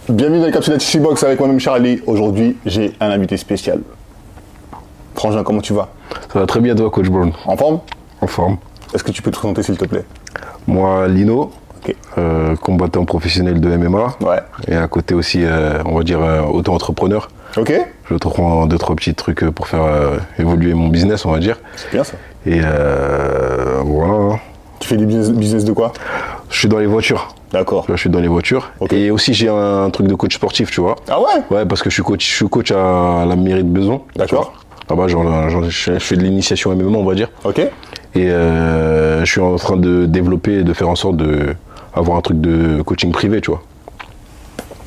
Bienvenue dans les capsules de Box avec moi-même Charlie. Aujourd'hui, j'ai un invité spécial. Frangin, comment tu vas? Ça va très bien toi, Coach Brown. En forme? En forme. Est-ce que tu peux te présenter s'il te plaît? Moi, Lino, Ok. combattant professionnel de MMA. Ouais. Et à côté aussi, on va dire, auto-entrepreneur. Ok. Je prends 2-3 petits trucs pour faire évoluer mon business, on va dire. C'est bien ça. Et voilà. Tu fais du business de quoi? Je suis dans les voitures. D'accord. Je suis dans les voitures. Ok. Et aussi, j'ai un truc de coach sportif, tu vois. Ah ouais? Ouais, parce que je suis coach à la mairie de Besançon. D'accord. Là-bas, je fais de l'initiation MMA, on va dire. Ok. Et je suis en train de développer et de faire en sorte d'avoir un truc de coaching privé, tu vois.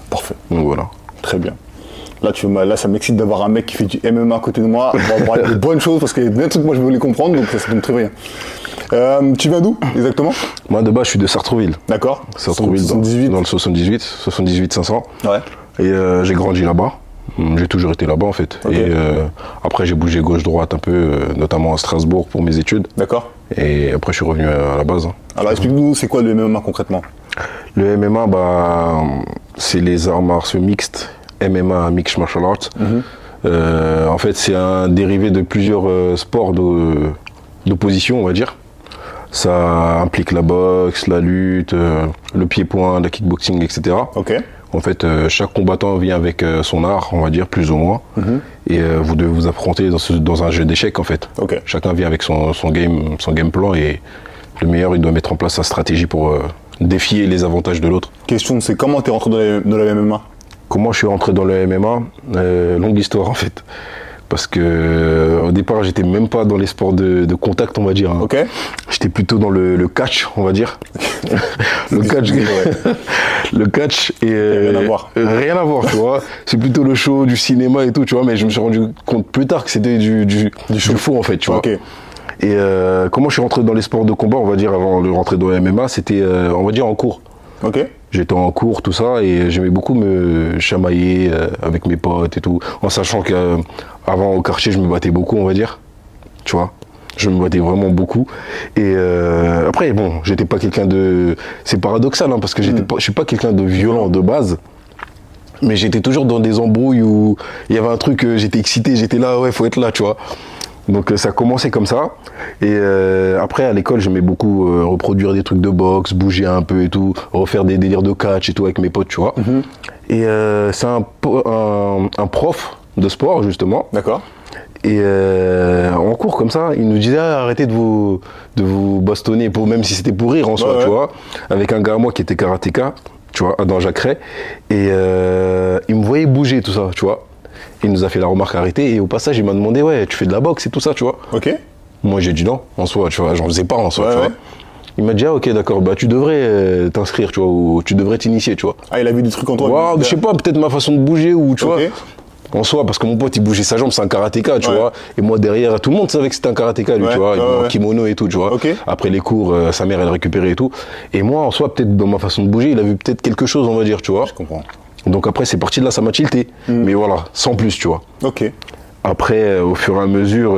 Parfait. Donc voilà. Très bien. Là, ça m'excite d'avoir un mec qui fait du MMA à côté de moi. On va parler de bonnes choses parce qu'il y a des trucs que moi je veux les comprendre, donc ça donne très bien. Tu viens d'où exactement? Moi, de base, je suis de Sartrouville. D'accord. Sartrouville, 78. dans le 78 500. Ouais. Et j'ai grandi là-bas. J'ai toujours été là-bas, en fait. Ok. Et après, j'ai bougé gauche-droite un peu, notamment à Strasbourg pour mes études. D'accord. Et après, je suis revenu à la base. Alors explique-nous, c'est quoi le MMA concrètement? Le MMA, c'est les arts martiaux mixtes. MMA, Mixed Martial Arts. En fait, c'est un dérivé de plusieurs sports d'opposition, on va dire. Ça implique la boxe, la lutte, le pied-point, le kickboxing, etc. Ok. En fait, chaque combattant vient avec son art, on va dire, plus ou moins. Et vous devez vous affronter dans un jeu d'échecs, en fait. Ok. Chacun vient avec son game plan et le meilleur, il doit mettre en place sa stratégie pour défier les avantages de l'autre. Question, c'est comment t'es rentré dans la MMA? Comment je suis rentré dans le MMA? Longue histoire en fait. Parce que au départ, j'étais même pas dans les sports de contact, on va dire. Ok. J'étais plutôt dans le catch, on va dire. Le catch, Ouais. le catch et Rien à voir. rien à voir, tu vois. C'est plutôt le show, du cinéma et tout, tu vois. Mais je me suis rendu compte plus tard que c'était du faux en fait, tu vois. Ok. Et comment je suis rentré dans les sports de combat, on va dire, avant de rentrer dans le MMA, c'était, on va dire, en cours. Ok. J'étais en cours, tout ça, et j'aimais beaucoup me chamailler avec mes potes et tout, en sachant qu'avant au quartier, je me battais beaucoup, on va dire, tu vois. Je me battais vraiment beaucoup. Et après, bon, j'étais pas quelqu'un de... C'est paradoxal, hein, parce que je suis pas quelqu'un de violent de base, mais j'étais toujours dans des embrouilles où il y avait un truc, j'étais excité, j'étais là, ouais, faut être là, tu vois. Donc ça a commencé comme ça. Et après à l'école j'aimais beaucoup reproduire des trucs de boxe, bouger un peu et tout, refaire des délires de catch et tout avec mes potes, tu vois. Et c'est un prof de sport justement. D'accord. Et en cours comme ça, il nous disait arrêtez de vous bastonner, même si c'était pour rire en soi, Ouais, tu ouais. vois. Avec un gars à moi qui était karatéka, tu vois, dans Jacqueray. Et il me voyait bouger tout ça, tu vois. Il nous a fait la remarque arrêtée et au passage il m'a demandé ouais tu fais de la boxe et tout ça tu vois. Ok. Moi j'ai dit non en soi tu vois, j'en faisais pas en soi Ouais, tu ouais. vois. Il m'a dit ah ok d'accord bah tu devrais t'inscrire tu vois ou tu devrais t'initier tu vois. Ah, il a vu des trucs en toi. Waouh, je sais pas peut-être ma façon de bouger ou tu Ok. vois. En soi parce que mon pote il bougeait sa jambe c'est un karatéka tu Ouais. vois et moi derrière tout le monde savait que c'était un karatéka lui Ouais, tu vois ouais, en ouais. kimono et tout tu vois. Ok. Après les cours sa mère elle récupérait et tout et moi en soi peut-être dans ma façon de bouger il a vu peut-être quelque chose on va dire tu vois. Je comprends. Donc après c'est parti de là ça m'a tilté mais voilà sans plus tu vois. Ok. Après, au fur et à mesure,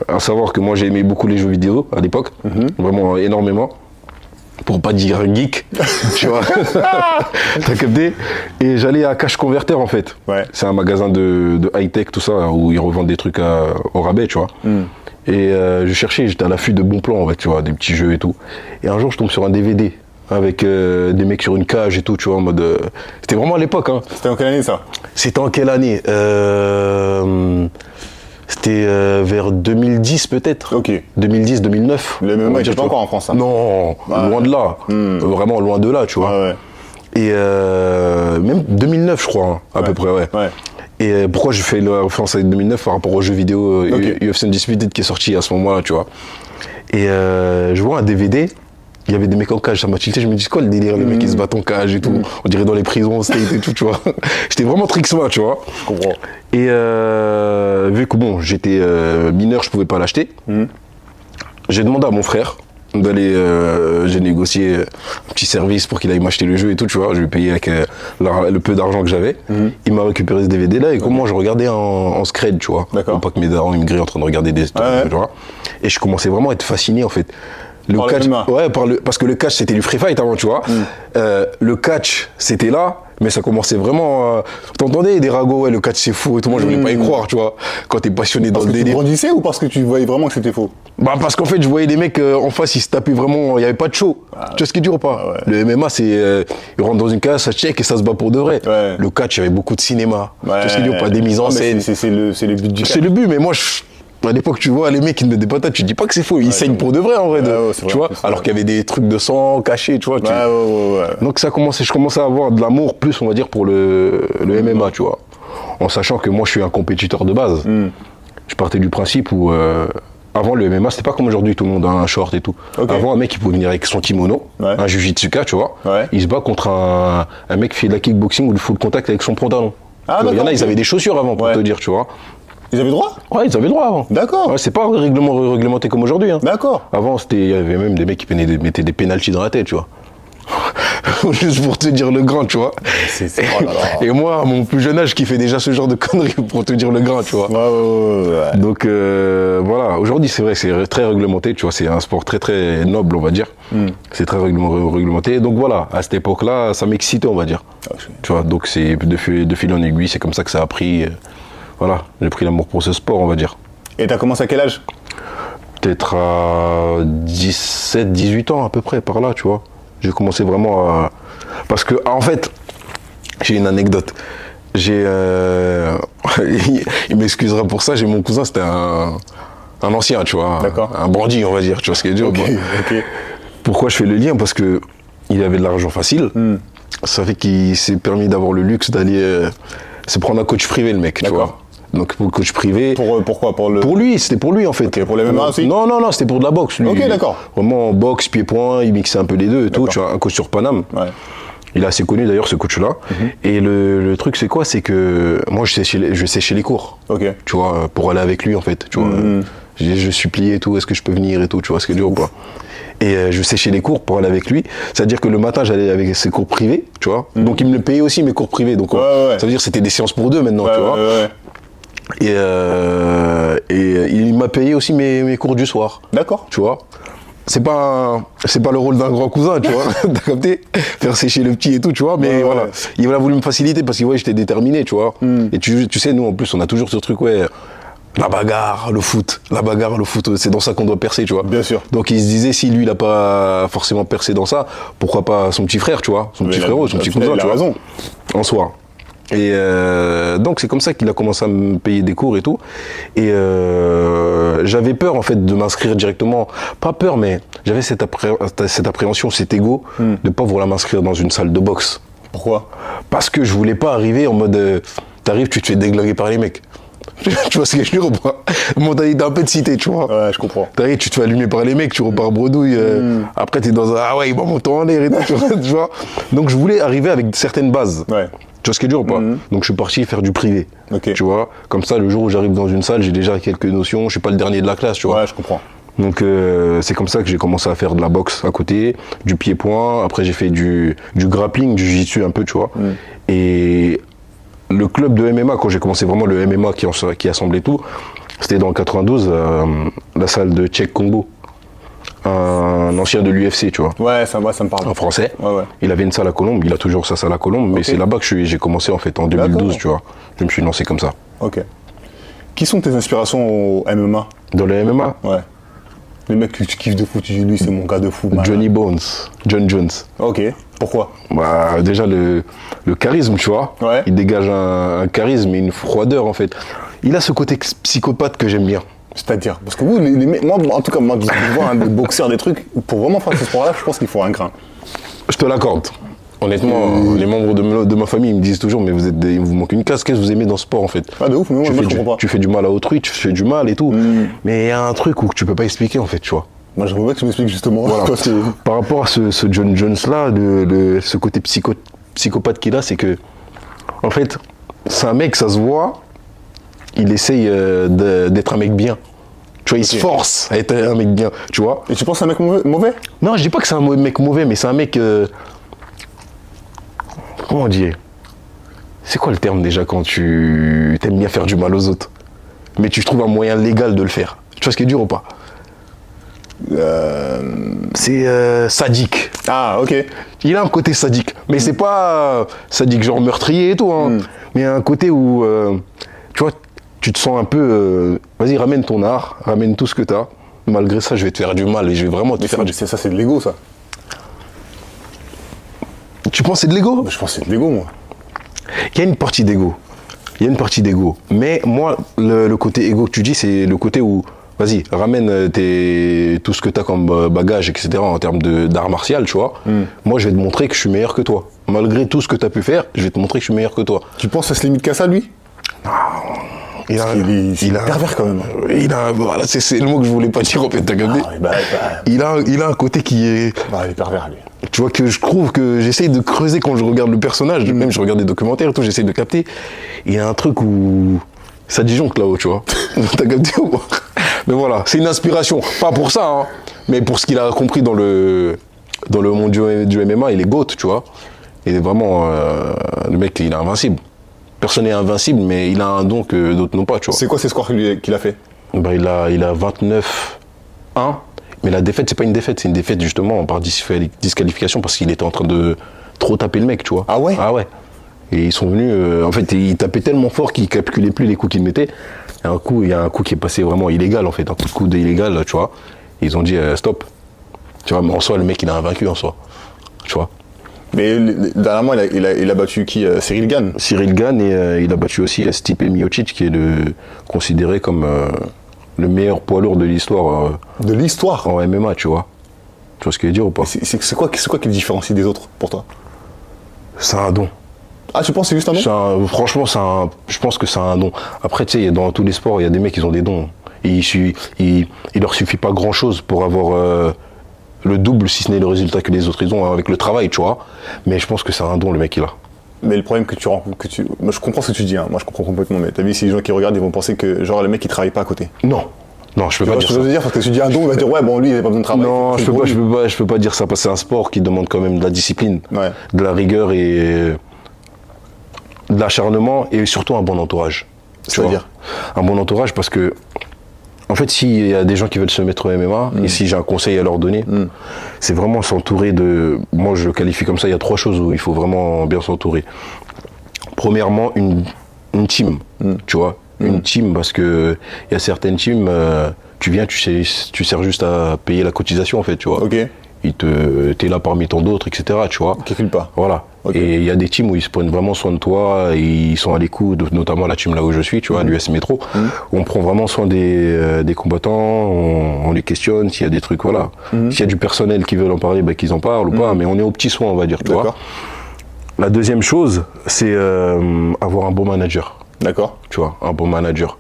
à savoir que moi j'ai aimé beaucoup les jeux vidéo à l'époque, vraiment énormément, pour pas dire geek, tu vois, t'as capté. Et j'allais à Cash Converter en fait. Ouais. C'est un magasin de high-tech, tout ça, où ils revendent des trucs au rabais, tu vois. Et je cherchais, j'étais à l'affût de bons plans en fait, tu vois, des petits jeux et tout. Et un jour je tombe sur un DVD avec des mecs sur une cage et tout, tu vois, en mode... C'était vraiment à l'époque, hein. C'était en quelle année ça? C'était en quelle année C'était vers 2010 peut-être. Ok. 2010, 2009. Le on MMA va il dire, était pas tu vois. encore en France. Hein. Non, Ouais. loin de là. Vraiment loin de là, tu vois. Ouais, ouais. Et même 2009, je crois, hein, à peu près, ouais. Ouais. Et pourquoi je fais la référence avec 2009 par rapport au jeu vidéo Ok. UFC Undisputed qui est sorti à ce moment-là, tu vois. Et je vois un DVD. Il y avait des mecs en cage, ça m'a tilté, je me dis, c'est quoi le délire, les mecs qui se battent en cage et tout, on dirait dans les prisons, state et tout, tu vois. J'étais vraiment trixois, tu vois. Je comprends. Et vu que bon, j'étais mineur, je pouvais pas l'acheter, j'ai demandé à mon frère d'aller, j'ai négocié un petit service pour qu'il aille m'acheter le jeu et tout, tu vois, je lui ai payé avec le peu d'argent que j'avais. Il m'a récupéré ce DVD là et comment je regardais en scred, tu vois. D'accord. Pour pas que mes darons ils me grillent en train de regarder des Ouais. tu vois. Et je commençais vraiment à être fasciné en fait. Le Par le catch, MMA. ouais, parce que le catch c'était du free fight avant, tu vois. Le catch c'était là Mais ça commençait vraiment. T'entendais des ragots, ouais, le catch c'est faux et tout. Moi, je voulais pas y croire, tu vois. Quand t'es passionné dans Parce le que tu délire. grandissais ou parce que tu voyais vraiment que c'était faux? Bah, parce qu'en fait, je voyais des mecs en face, ils se tapaient vraiment. Il y avait pas de show. Tu vois ce qui est dur ou pas? ouais. Le MMA, c'est. Ils rentrent dans une case, ça check et ça se bat pour de vrai. Ouais. Le catch, il y avait beaucoup de cinéma. Ouais. Tu vois ce qui est dur ou pas? Des mises en Non, mais scène. c'est le but du C'est le but, mais moi, à l'époque, tu vois, les mecs, ils me mettent des patates, tu dis pas que c'est faux, ils saignent pour de vrai en vrai, ouais, c'est tu vrai, vois, c'est alors vrai. qu'il y avait des trucs de sang cachés, tu vois. Ouais. Donc je commençais à avoir de l'amour plus, on va dire, pour le MMA, tu vois, en sachant que moi, je suis un compétiteur de base. Je partais du principe où, avant le MMA, c'était pas comme aujourd'hui, tout le monde a un short et tout. Ok. Avant, un mec, il pouvait venir avec son kimono, Ouais. un jujitsuka, tu vois, Ouais. il se bat contre un mec qui fait de la kickboxing ou du full contact avec son pantalon. Ah, Tu vois, il y en a, d'accord, ils ok. avaient des chaussures avant, pour Ouais. te dire, tu vois. Ils avaient le droit? Ouais, ils avaient le droit avant. D'accord. Ouais, c'est pas réglementé comme aujourd'hui. Hein. D'accord. Avant, il y avait même des mecs qui mettaient des pénaltys dans la tête, tu vois. Juste pour te dire le grain, tu vois. Oh là là. Et moi, à mon plus jeune âge, qui fait déjà ce genre de conneries pour te dire le grain, tu vois. Ouais. Donc voilà, aujourd'hui c'est vrai, c'est très réglementé, tu vois, c'est un sport très très noble, on va dire. C'est très réglementé. Donc voilà, à cette époque-là, ça m'excitait, on va dire. Tu vois, donc c'est de fil en aiguille, c'est comme ça que ça a pris. Voilà, j'ai pris l'amour pour ce sport, on va dire. Et t'as commencé à quel âge? Peut-être à 17, 18 ans à peu près, par là, tu vois. J'ai commencé vraiment à... Parce que, en fait, j'ai une anecdote. Il m'excusera pour ça, j'ai mon cousin, c'était un ancien, tu vois. D'accord. Un bandit, on va dire, tu vois ce qu'il veut dire. Ok. Pourquoi je fais le lien? Parce que il avait de l'argent facile. Ça fait qu'il s'est permis d'avoir le luxe d'aller se prendre un coach privé, le mec, tu D'accord. vois. Donc pour le coach privé... Pourquoi? Pour le... Pour lui, c'était pour lui en fait. Ok, pour le MMA aussi? Non, c'était pour de la boxe. Lui. Ok, d'accord. Vraiment boxe, pied-point, il mixait un peu les deux et tout. D'accord. Tu vois, un coach sur Paname. Ouais. Il est assez connu d'ailleurs, ce coach-là. Et le truc, c'est quoi? C'est que moi, je séchais les cours. Ok. Tu vois, pour aller avec lui en fait. Tu vois, je suppliais et tout, est-ce que je peux venir et tout, tu vois, ce qui est dur ou pas. Et je séchais les cours pour aller avec lui. C'est-à-dire que le matin, j'allais avec ses cours privés, tu vois. Donc il me le payait aussi, mes cours privés. Donc Ouais. ça veut dire que c'était des séances pour deux maintenant, tu vois. Ouais. Et il m'a payé aussi mes cours du soir, D'accord. tu vois. C'est pas le rôle d'un grand cousin, tu vois. T'as capté? Faire sécher le petit et tout, tu vois. Mais Ouais, voilà, ouais. il a voulu me faciliter parce que ouais, j'étais déterminé, tu vois. Et tu sais, nous en plus, on a toujours ce truc, ouais. La bagarre, le foot, c'est dans ça qu'on doit percer, tu vois. Bien sûr. Donc il se disait, si lui, il a pas forcément percé dans ça, pourquoi pas son petit frère, tu vois, son petit frérot, son petit cousin, Il tu a vois. raison. En soi. Et donc c'est comme ça qu'il a commencé à me payer des cours et tout. Et j'avais peur en fait de m'inscrire directement. Pas peur, mais j'avais cette appréhension, cet ego de pas vouloir m'inscrire dans une salle de boxe. Pourquoi? Parce que je voulais pas arriver en mode t'arrives, tu te fais déglinguer par les mecs. Tu vois ce que je veux dire ou pas? Mentalité un peu de cité, tu vois. Ouais, je comprends. T'arrives, tu te fais allumer par les mecs, tu repars bredouille. Après, t'es dans un ah ouais, il va monter en l'air et tout, tu vois. Donc, je voulais arriver avec certaines bases. Ouais. Tu vois ce qui est dur ou pas? Donc, je suis parti faire du privé. Ok. Tu vois, comme ça, le jour où j'arrive dans une salle, j'ai déjà quelques notions. Je suis pas le dernier de la classe, tu vois. Ouais, je comprends. Donc, c'est comme ça que j'ai commencé à faire de la boxe à côté, du pied-point. Après, j'ai fait du grappling, du jiu-jitsu un peu, tu vois. Et le club de MMA, quand j'ai commencé vraiment le MMA qui assemblait tout, c'était dans le 92, la salle de Tchèque Combo, un ancien de l'UFC, tu vois, Ouais, ça me parle. en français. Ouais. Il avait une salle à Colombes, il a toujours sa salle à Colombes, mais Ok. c'est là-bas que j'ai commencé en fait, en 2012, D'accord. tu vois. Je me suis lancé comme ça. Ok. Qui sont tes inspirations au MMA? Dans le MMA, Ouais. Les mecs que tu kiffes de fou, tu dis lui c'est mon gars de fou. Johnny Bones, John Jones. Ok. Pourquoi? Bah, déjà le charisme, tu vois. Ouais. Il dégage un charisme et une froideur en fait. Il a ce côté psychopathe que j'aime bien. C'est-à-dire, parce que vous, les mecs, moi, en tout cas, moi, je vois des boxeurs, des trucs, pour vraiment faire ce sport-là, je pense qu'il faut un grain. Je te l'accorde. Honnêtement, les membres de ma famille ils me disent toujours, mais il vous manque une case, qu'est-ce que vous aimez dans ce sport en fait? Ah, de ouf, mais moi, je comprends pas. Tu fais du mal à autrui, tu fais du mal et tout. Mais il y a un truc où tu peux pas expliquer en fait, tu vois. Moi, j'aimerais bien que tu m'expliques justement. Voilà. Parce que... Par rapport à ce John Jones là, ce côté psychopathe qu'il a, c'est que, en fait, c'est un mec, ça se voit, il essaye d'être un mec bien. Tu vois, il se force à être un mec bien, tu vois. Et tu penses à un mec mauvais? Non, je dis pas que c'est un mec mauvais, mais c'est un mec. Comment on dit? C'est quoi le terme déjà quand tu t'aimes bien faire du mal aux autres, mais tu trouves un moyen légal de le faire? Tu vois ce qui est dur ou pas? C'est sadique. Ah, ok. Il a un côté sadique. Mais c'est pas sadique genre meurtrier et tout, hein. Mais un côté où, tu vois, tu te sens un peu... vas-y, ramène ton art, ramène tout ce que t'as. Malgré ça, je vais te faire du mal et je vais vraiment te faire du... Ça, c'est de l'ego, ça. Tu penses que c'est de l'ego? Je pense que c'est de l'ego, moi. Il y a une partie d'ego. Il y a une partie d'ego. Mais moi, le côté égo que tu dis, c'est le côté où, vas-y, ramène tout ce que tu as comme bagage, etc., en termes d'art martial, tu vois. Moi, je vais te montrer que je suis meilleur que toi. Malgré tout ce que tu as pu faire, je vais te montrer que je suis meilleur que toi. Tu penses que ça se limite qu'à ça, lui? Il est pervers, quand même. Voilà, c'est le mot que je voulais pas dire, en fait, t'as capté. Il a un côté qui est... il est pervers, lui. Tu vois, que je trouve que j'essaye de creuser quand je regarde le personnage, même je regarde des documentaires et tout, j'essaye de capter. Il y a un truc où ça disjoncte là-haut, tu vois. T'as capté ou pas? Mais voilà, c'est une inspiration. Pas pour ça, hein, mais pour ce qu'il a compris dans le monde du MMA, il est GOAT, tu vois. Il est vraiment... le mec, il est invincible. Personne n'est invincible, mais il a un don que d'autres n'ont pas, tu vois. C'est quoi ces scores qu'il a fait? Il a 29-1. Mais la défaite, c'est pas une défaite, c'est une défaite justement par disqualification parce qu'il était en train de trop taper le mec, tu vois. Ah ouais? Ah ouais. Et ils sont venus, en fait, ils tapaient tellement fort qu'ils calculaient plus les coups qu'ils mettaient. Et il y a un coup qui est passé vraiment illégal, en fait, un coup de coude illégal, tu vois. Et ils ont dit stop. Tu vois, mais en soi, le mec, il a invaincu en soi. Tu vois. Mais dernièrement, il a battu qui? Cyril Gane. Cyril Gane et il a battu aussi Stipe Miocic, qui est considéré comme le meilleur poids lourd de l'histoire. De l'histoire? En MMA, tu vois. Tu vois ce que je veux dire ou pas? C'est quoi qui le différencie des autres pour toi? C'est un don. Ah, tu penses que c'est juste un don? Franchement, je pense que c'est un don. Après, tu sais, dans tous les sports, il y a des mecs qui ont des dons. Et il leur suffit pas grand-chose pour avoir le double, si ce n'est le résultat que les autres ils ont avec le travail, tu vois. Mais je pense que c'est un don, le mec, il a. Mais le problème que tu rencontres, moi je comprends ce que tu dis, hein. Moi je comprends complètement, mais t'as vu, si les gens qui regardent, ils vont penser que genre le mec il travaille pas à côté. Non, je peux pas dire ça. Je veux dire, parce que si tu dis un don, il va dire ouais, bon lui il a pas besoin de travail. Non, je peux pas dire ça parce que c'est un sport qui demande quand même de la discipline, de la rigueur et de l'acharnement et surtout un bon entourage. C'est-à-dire un bon entourage parce que en fait, s'il y a des gens qui veulent se mettre au MMA, et si j'ai un conseil à leur donner, c'est vraiment s'entourer de... Moi, je le qualifie comme ça, il y a 3 choses où il faut vraiment bien s'entourer. Premièrement, une team, tu vois. Une team, parce que il y a certaines teams, tu viens, tu sers juste à payer la cotisation, en fait, tu vois. Ok. T'es là parmi tant d'autres, etc., tu vois. Qui filme pas. Voilà. Okay. Et il y a des teams où ils se prennent vraiment soin de toi, et ils sont à l'écoute, notamment la team là où je suis, tu vois, l'US Métro. On prend vraiment soin des combattants, on les questionne, s'il y a des trucs, voilà. S'il y a du personnel qui veut en parler, bah, qu'ils en parlent ou pas, mais on est aux petits soins, on va dire, tu vois. La deuxième chose, c'est avoir un bon manager. D'accord. Tu vois, un bon manager.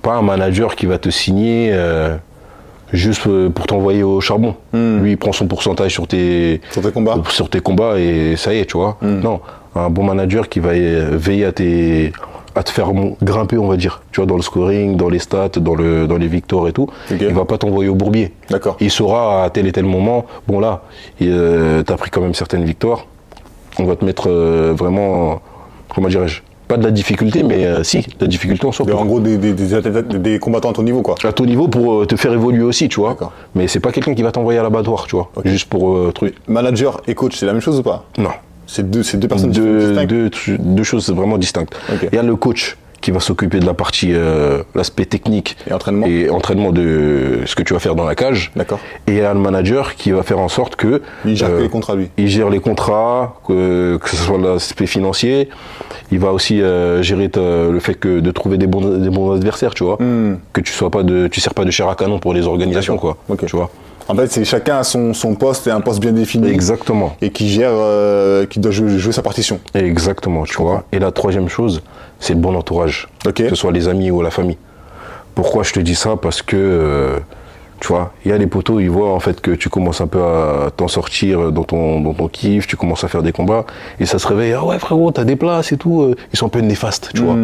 Pas un manager qui va te signer... juste pour t'envoyer au charbon. Lui, il prend son pourcentage sur tes combats et ça y est, tu vois. Non, un bon manager qui va veiller à te faire grimper, on va dire. Tu vois, dans le scoring, dans les stats, dans les victoires et tout. Okay. Il va pas t'envoyer au bourbier. D'accord. Il saura à tel et tel moment, bon là, t'as pris quand même certaines victoires. On va te mettre vraiment, comment dirais-je, pas de la difficulté, mais si, de la difficulté en soi. En gros, des combattants à ton niveau, quoi. À ton niveau pour te faire évoluer aussi, tu vois. Mais c'est pas quelqu'un qui va t'envoyer à l'abattoir, tu vois. Okay. Juste pour truc. Manager et coach, c'est la même chose ou pas? Non. C'est deux personnes distinctes. Deux choses vraiment distinctes. Okay. Il y a le coach qui va s'occuper de la partie, l'aspect technique et entraînement de ce que tu vas faire dans la cage. D'accord. Et il y a le manager qui va faire en sorte que... Il gère les contrats, lui. Il gère les contrats, que ce soit l'aspect financier. Il va aussi gérer le fait de trouver des bons adversaires, tu vois. Que tu sers pas de chair à canon pour les organisations, quoi. Okay. Tu vois. En fait, c'est chacun a son poste et un poste bien défini. Exactement. Et qui gère, qui doit jouer sa partition. Exactement, tu vois. Et la troisième chose, c'est le bon entourage. Okay. Que ce soit les amis ou la famille. Pourquoi je te dis ça? Parce que, tu vois, il y a les potos, ils voient en fait que tu commences un peu à t'en sortir dans ton kiff, tu commences à faire des combats, et ça se réveille, ah ouais frérot, t'as des places et tout, ils sont un peu néfastes, tu vois.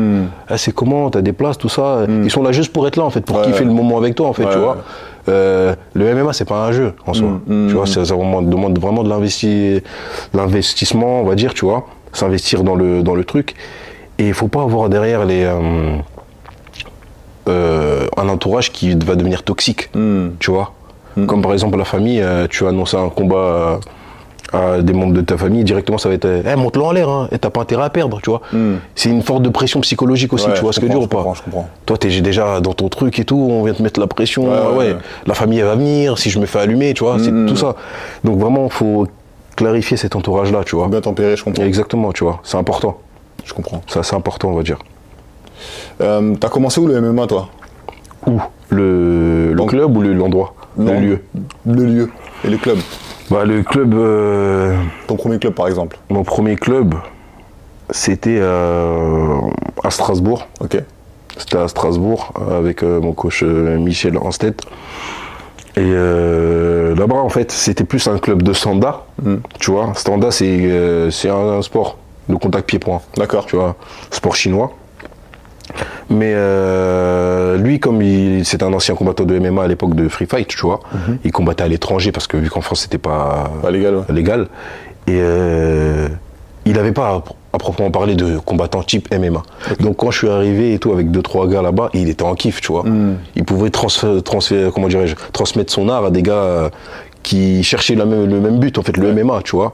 Ah, c'est comment, t'as des places, tout ça, ils sont là juste pour être là en fait, pour kiffer le moment avec toi en fait, tu vois. Le MMA c'est pas un jeu en soi, tu vois, ça demande vraiment de l'investissement, on va dire, tu vois, s'investir dans le truc, et il faut pas avoir derrière un entourage qui va devenir toxique, tu vois. Comme par exemple la famille, tu as annoncé un combat à des membres de ta famille, directement ça va être hey, monte-le en l'air, hein, et t'as pas intérêt à perdre, tu vois. C'est une forme de pression psychologique aussi, tu vois ce que je veux dire ou pas? Je comprends. Toi, t'es déjà dans ton truc et tout, on vient te mettre la pression, la famille elle va venir, si je me fais allumer, tu vois, c'est tout ça. Donc vraiment, faut clarifier cet entourage-là, tu vois. Bien tempéré, je comprends. Exactement, tu vois, c'est important. Je comprends. C'est assez important, on va dire. T'as commencé où le MMA, toi? Où? Le club ou l'endroit? Le lieu? Le lieu et le club. Bah, le club... Ton premier club, par exemple? Mon premier club, c'était à Strasbourg. Ok. C'était à Strasbourg avec mon coach Michel Anstedt. Et là-bas, en fait, c'était plus un club de Standa. Tu vois, Standa, c'est un sport de contact pied-point. D'accord. Tu vois, sport chinois. Mais lui, comme c'est un ancien combattant de MMA à l'époque de Free Fight, tu vois, il combattait à l'étranger parce que vu qu'en France, c'était pas légal. Et il n'avait pas à proprement parler de combattant type MMA. Okay. Donc quand je suis arrivé et tout avec 2-3 gars là-bas, il était en kiff, tu vois. Il pouvait transmettre son art à des gars qui cherchaient le même but, en fait, le MMA, tu vois.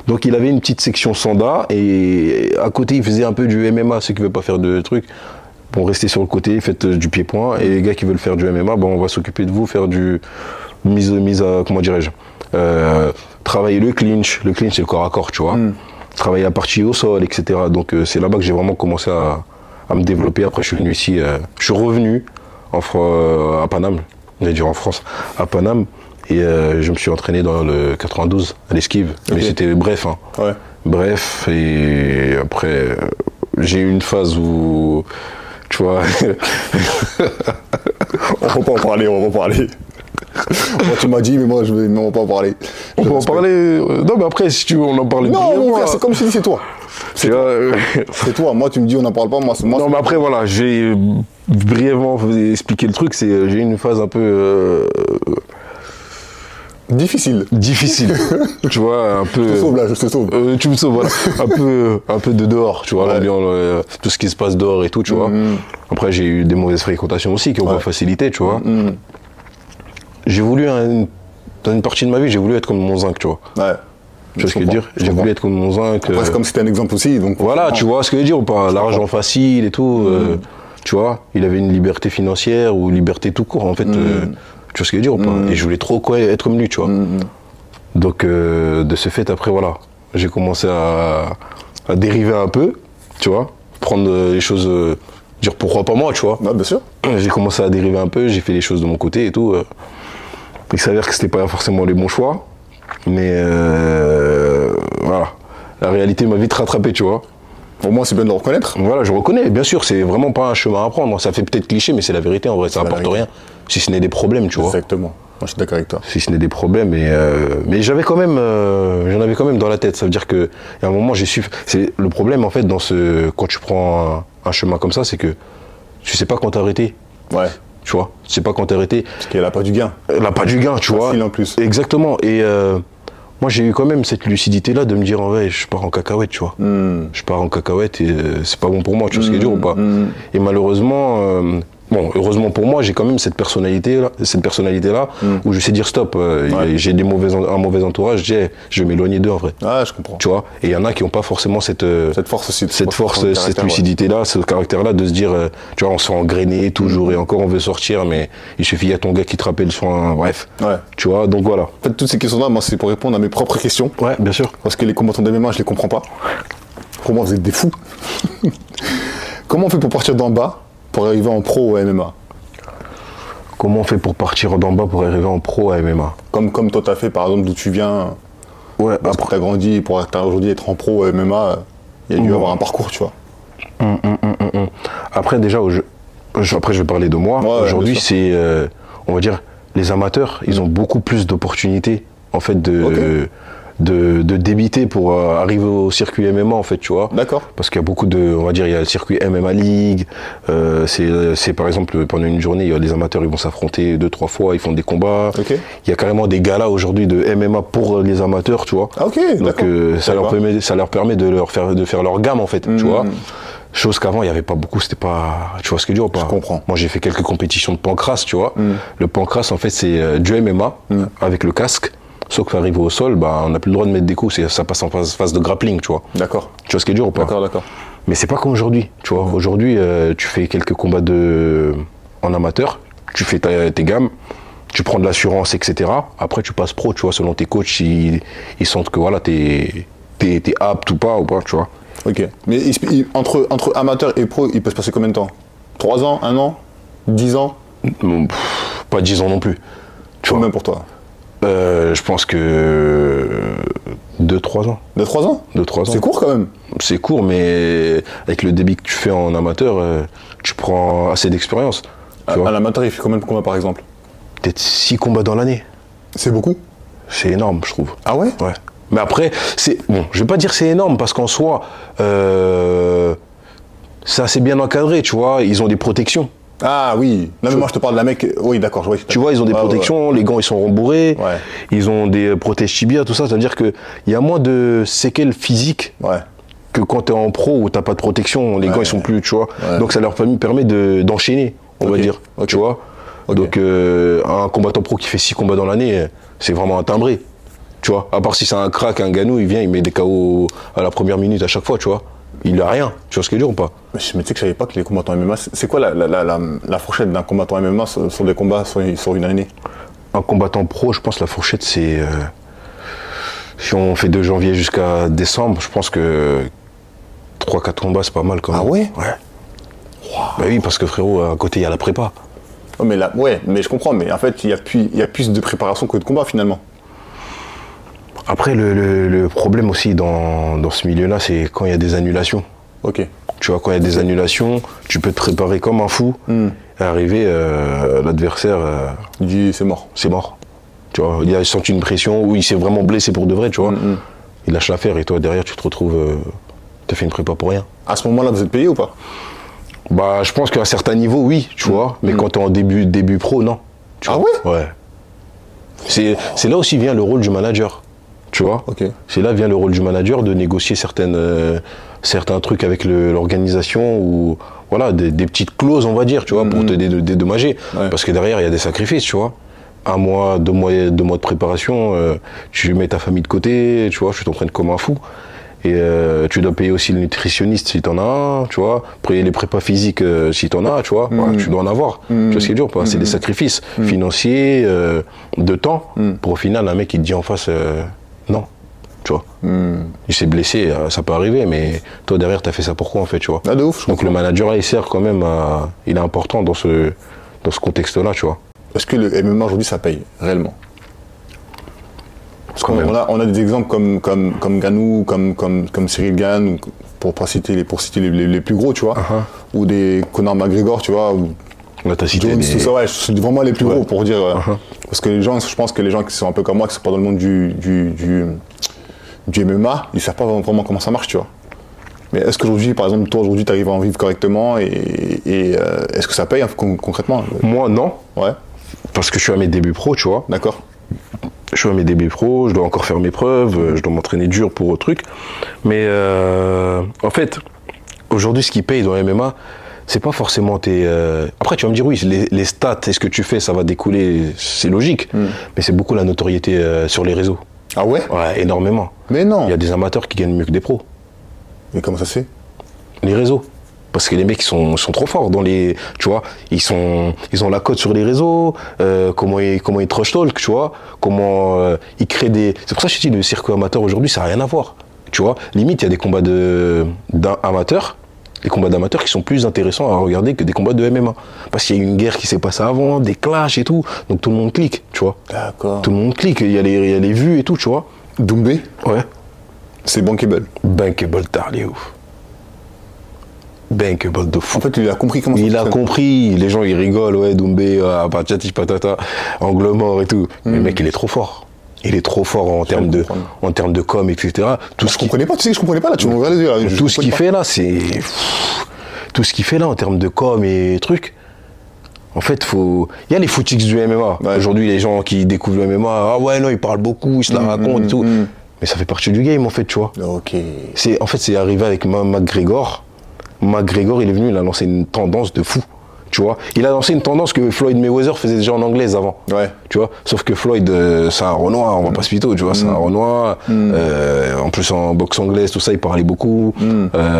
Donc il avait une petite section Sanda et à côté il faisait un peu du MMA, ceux qui ne veulent pas faire de trucs. Bon, restez sur le côté, faites du pied-point. Et les gars qui veulent faire du MMA, bon, on va s'occuper de vous, faire du mise à, comment dirais-je, travailler le clinch. Le clinch, c'est le corps à corps, tu vois. Travailler la partie au sol, etc. Donc c'est là-bas que j'ai vraiment commencé à me développer. Après, je suis venu ici, je suis revenu à Paname, on va dire en France, à Paname. Et je me suis entraîné dans le 92, à l'esquive. Okay. Mais c'était bref, hein. Ouais. Bref, et après, j'ai eu une phase où, tu vois... On va pas en parler. Moi, tu m'as dit, mais moi, on va pas en parler. On peut en parler... Non, mais après, si tu veux, on en parle. Non, c'est comme je te dis, c'est toi. C'est toi. Moi, tu me dis, on n'en parle pas. Moi, non, mais après, voilà, j'ai brièvement expliqué le truc. J'ai eu une phase un peu... Difficile, tu vois, un peu... Je te sauve là, je te sauve. Tu me sauves, voilà. un peu de dehors, tu vois, l'ambiance, tout ce qui se passe dehors et tout, tu vois. Après, j'ai eu des mauvaises fréquentations aussi qui ont pas facilité, tu vois. J'ai voulu, dans une partie de ma vie, j'ai voulu être comme mon zinc, tu vois. Ouais. Tu vois ce que je veux dire? J'ai voulu être comme mon zinc. Après, c'est comme si c'était un exemple aussi, donc... Voilà, tu vois ce que je veux dire ou pas? L'argent facile et tout, tu vois. Il avait une liberté financière ou liberté tout court, en fait. Tu vois ce que je veux dire ou pas? Et je voulais trop être comme lui, tu vois. Donc, de ce fait, après, voilà, j'ai commencé à dériver un peu, tu vois, prendre les choses, dire pourquoi pas moi, tu vois. Ouais, bien sûr. J'ai commencé à dériver un peu, j'ai fait les choses de mon côté et tout. Il s'avère que c'était pas forcément les bons choix, mais voilà, la réalité m'a vite rattrapé, tu vois. Pour moi, c'est bien de le reconnaître. Voilà, je reconnais, bien sûr, c'est vraiment pas un chemin à prendre. Ça fait peut-être cliché, mais c'est la vérité, en vrai, ça apporte rien. Si ce n'est des problèmes, tu vois. Exactement. Moi, je suis d'accord avec toi. Si ce n'est des problèmes, mais j'avais quand même, j'en avais quand même dans la tête. Ça veut dire que, à un moment, j'ai su. C'est le problème en fait quand tu prends un chemin comme ça, c'est que tu sais pas quand t'arrêter. Ouais. Tu vois, tu sais pas quand t'arrêter. Parce qu'elle a pas du gain. Elle a pas du gain, tu vois. Facile en plus. Exactement. Et moi, j'ai eu quand même cette lucidité-là de me dire, ouais, je pars en cacahuète, tu vois. Je pars en cacahuète et c'est pas bon pour moi, tu vois ce qui est dur ou pas. Et malheureusement. Bon, heureusement pour moi, j'ai quand même cette personnalité-là, où je sais dire stop. J'ai un mauvais entourage, je vais m'éloigner d'eux en vrai. Ah, je comprends. Tu vois. Et il y en a qui n'ont pas forcément cette force aussi, cette lucidité-là, ce caractère-là, de se dire, tu vois, on se fait engrainer toujours et encore, on veut sortir, mais il suffit, il y a ton gars qui te rappelle soin, bref. Ouais. Tu vois, donc voilà. En fait, toutes ces questions-là, moi, c'est pour répondre à mes propres questions. Ouais, bien sûr. Parce que les combattants de MMA, je les comprends pas. Pour moi, vous êtes des fous. Comment on fait pour partir d'en bas pour arriver en pro au MMA? Comment on fait pour partir d'en bas pour arriver en pro à MMA? Comme toi t'as fait par exemple d'où tu viens. Ouais. Parce que t'as grandi pour aujourd'hui être en pro au MMA, il y a dû avoir un parcours, tu vois. Après déjà, après je vais parler de moi. Ouais, aujourd'hui c'est, on va dire, les amateurs, ils ont beaucoup plus d'opportunités en fait de débiter pour arriver au circuit MMA en fait, tu vois. D'accord. Parce qu'il y a beaucoup on va dire, il y a le circuit MMA League, c'est par exemple pendant une journée, les amateurs ils vont s'affronter 2-3 fois, ils font des combats. Okay. Il y a carrément des galas aujourd'hui de MMA pour les amateurs, tu vois. Ah ok, donc ça leur permet de faire leur gamme en fait, tu vois. Chose qu'avant, il n'y avait pas beaucoup, c'était pas... Tu vois ce que je veux dire ou pas? Je comprends. Moi, j'ai fait quelques compétitions de pancrace, tu vois. Le pancrace, en fait, c'est du MMA avec le casque. Sauf qu'arrivé au sol, bah, on n'a plus le droit de mettre des coups, ça passe en phase de grappling, tu vois. D'accord. Tu vois ce que je veux dire ou pas? D'accord. Mais c'est pas comme aujourd'hui, tu vois. Aujourd'hui, tu fais quelques combats en amateur, tu fais tes gammes, tu prends de l'assurance, etc. Après, tu passes pro, tu vois, selon tes coachs, ils sentent que voilà, t'es apte ou pas, tu vois. Ok. Mais entre amateur et pro, il peut se passer combien de temps? 3 ans, 1 an, 10 ans? Pas 10 ans non plus. Tu vois, même pour toi? Je pense que 2-3 ans. 2-3 ans? 2-3 ans. C'est court quand même. C'est court, mais avec le débit que tu fais en amateur, tu prends assez d'expérience. Un amateur, il fait combien de combats par exemple? Peut-être 6 combats dans l'année. C'est beaucoup? C'est énorme, je trouve. Ah ouais? Ouais. Mais après, je vais pas dire c'est énorme parce qu'en soi, c'est assez bien encadré, tu vois. Ils ont des protections. Ah oui. Non mais moi je te parle de la mec. Oui d'accord. Tu vois, ils ont des protections. Les gants ils sont rembourrés. Ouais. Ils ont des protèges tibia, tout ça. C'est-à-dire que il y a moins de séquelles physiques. Ouais. Que quand tu es en pro où t'as pas de protection, les gants ils sont plus, tu vois. Ouais. Donc ça leur permet d'enchaîner, on va dire, tu vois. Donc un combattant pro qui fait 6 combats dans l'année, c'est vraiment un timbré, tu vois. À part si c'est un crack, un ganou, il vient, il met des KO à la première minute à chaque fois, tu vois. Il a rien, tu vois ce que je veux dire ou pas? Mais tu sais que je savais pas que les combattants MMA, c'est quoi la fourchette d'un combattant MMA sur des combats sur une année? Un combattant pro, je pense la fourchette c'est... si on fait de janvier jusqu'à décembre, je pense que 3-4 combats, c'est pas mal quand même. Ah ouais? Ouais. Wow. Bah oui, parce que frérot, à côté, il y a la prépa. Oh, mais mais je comprends, mais en fait, il y a plus de préparation que de combat finalement. Après, le problème aussi dans ce milieu-là, c'est quand il y a des annulations. Ok. Tu vois, quand il y a des annulations, tu peux te préparer comme un fou, et arriver, l'adversaire... il dit, c'est mort. C'est mort. Tu vois, il a senti une pression, ou il s'est vraiment blessé pour de vrai, tu vois. Il lâche l'affaire, et toi, derrière, tu te retrouves... T'as fait une prépa pour rien. À ce moment-là, vous êtes payé ou pas? Bah, je pense qu'à un certain niveau, oui, tu vois. Mais quand t'es en début pro, non. Tu ah vois. Ouais? Ouais. C'est là aussi vient le rôle du manager. Tu vois. Okay. C'est là vient le rôle du manager de négocier certains trucs avec l'organisation ou voilà, des petites clauses, on va dire, tu vois, pour te dédommager. Ouais. Parce que derrière, il y a des sacrifices, tu vois. 1 mois, 2 mois de préparation, tu mets ta famille de côté, tu vois, tu t'entraînes comme un fou. Et tu dois payer aussi le nutritionniste si t'en as un, tu vois. Payer les prépas physiques si t'en as, tu vois. Ouais, tu dois en avoir. Tu vois ce qui est dur, c'est des sacrifices financiers, de temps. Pour au final, un mec qui te dit en face, non, tu vois. Il s'est blessé, ça peut arriver, mais toi derrière, t'as fait ça pourquoi en fait, tu vois. Ah, de ouf, donc le manager, il sert quand même il est important dans ce contexte-là, tu vois. Est-ce que le MMA aujourd'hui, ça paye, réellement? Parce qu'on a des exemples comme Ganou, comme Cyril Gane, pour citer les plus gros, tu vois, ou des Conor McGregor, tu vois, ou Jones, tout ça, ouais, c'est vraiment les plus gros pour dire. Parce que je pense que les gens qui sont un peu comme moi, qui sont pas dans le monde du MMA, ils savent pas vraiment comment ça marche, tu vois. Mais est-ce qu'aujourd'hui, par exemple, toi aujourd'hui, tu arrives à en vivre correctement et est-ce que ça paye concrètement? Moi, non. Ouais. Parce que je suis à mes débuts pro, tu vois. D'accord. Je suis à mes débuts pro, je dois encore faire mes preuves, je dois m'entraîner dur pour le truc. Mais en fait, aujourd'hui, ce qui paye dans le MMA, c'est pas forcément tes... Après, tu vas me dire, oui, les stats et ce que tu fais, ça va découler, c'est logique. Mais c'est beaucoup la notoriété sur les réseaux. Ah ouais? Ouais, énormément. Mais non. Il y a des amateurs qui gagnent mieux que des pros. Mais comment ça se fait? Les réseaux. Parce que les mecs sont trop forts dans les, tu vois, ils ont la cote sur les réseaux, comment ils trash talk, tu vois, comment ils créent des. C'est pour ça que je te dis le circuit amateur aujourd'hui ça n'a rien à voir, tu vois. Limite il y a des combats d'amateurs, les combats d'amateurs qui sont plus intéressants à regarder que des combats de MMA, parce qu'il y a eu une guerre qui s'est passée avant, des clashs et tout, donc tout le monde clique, tu vois. D'accord. Tout le monde clique, il y a les vues et tout, tu vois. Doumbé. Ouais. C'est bankable. Bankable tard, les ouf. Bankable de fou. En fait, il a compris comment ça fonctionne. Il a compris, les gens ils rigolent, ouais, Doumbé, patati patata, angle mort et tout. Mais le mec, il est trop fort. Il est trop fort en termes de com, etc. Tout ce comprenais pas, tu sais que je comprenais pas là, tu me regardes les yeux là. Tout ce qu'il fait là, c'est. Tout ce qu'il fait là en termes de com et trucs. En fait, il y a les footix du MMA. Ouais. Aujourd'hui, les gens qui découvrent le MMA, ah ouais, non, ils parlent beaucoup, ils se la racontent et tout. Mais ça fait partie du game en fait, tu vois. Ok. En fait, c'est arrivé avec McGregor. McGregor, il est venu, il a lancé une tendance de fou. Tu vois, il a lancé une tendance que Floyd Mayweather faisait déjà en anglaise avant. Ouais. Tu vois, sauf que Floyd, c'est un Renoir, on va pas se mytho, tu vois, c'est un Renoir. En plus, en boxe anglaise, tout ça, il parlait beaucoup,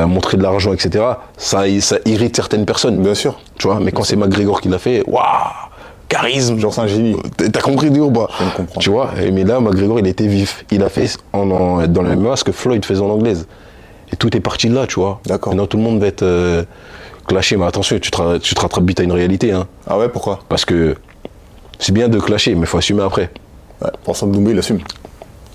montrer de l'argent, etc. Ça irrite certaines personnes. Bien sûr. Tu vois, mais quand c'est McGregor qui l'a fait, waouh, charisme. Genre, c'est un génie. T'as compris du ou pas? Je comprends. Tu vois, mais là, McGregor, il était vif. Il a fait dans le MMA ce que Floyd faisait en anglaise. Et tout est parti de là, tu vois. D'accord. Maintenant, tout le monde va être clasher, mais attention, tu te rattrapes vite à une réalité. Hein. Ah ouais, pourquoi? Parce que c'est bien de clasher, mais il faut assumer après. Ouais, pour ça, Doumbé, il assume.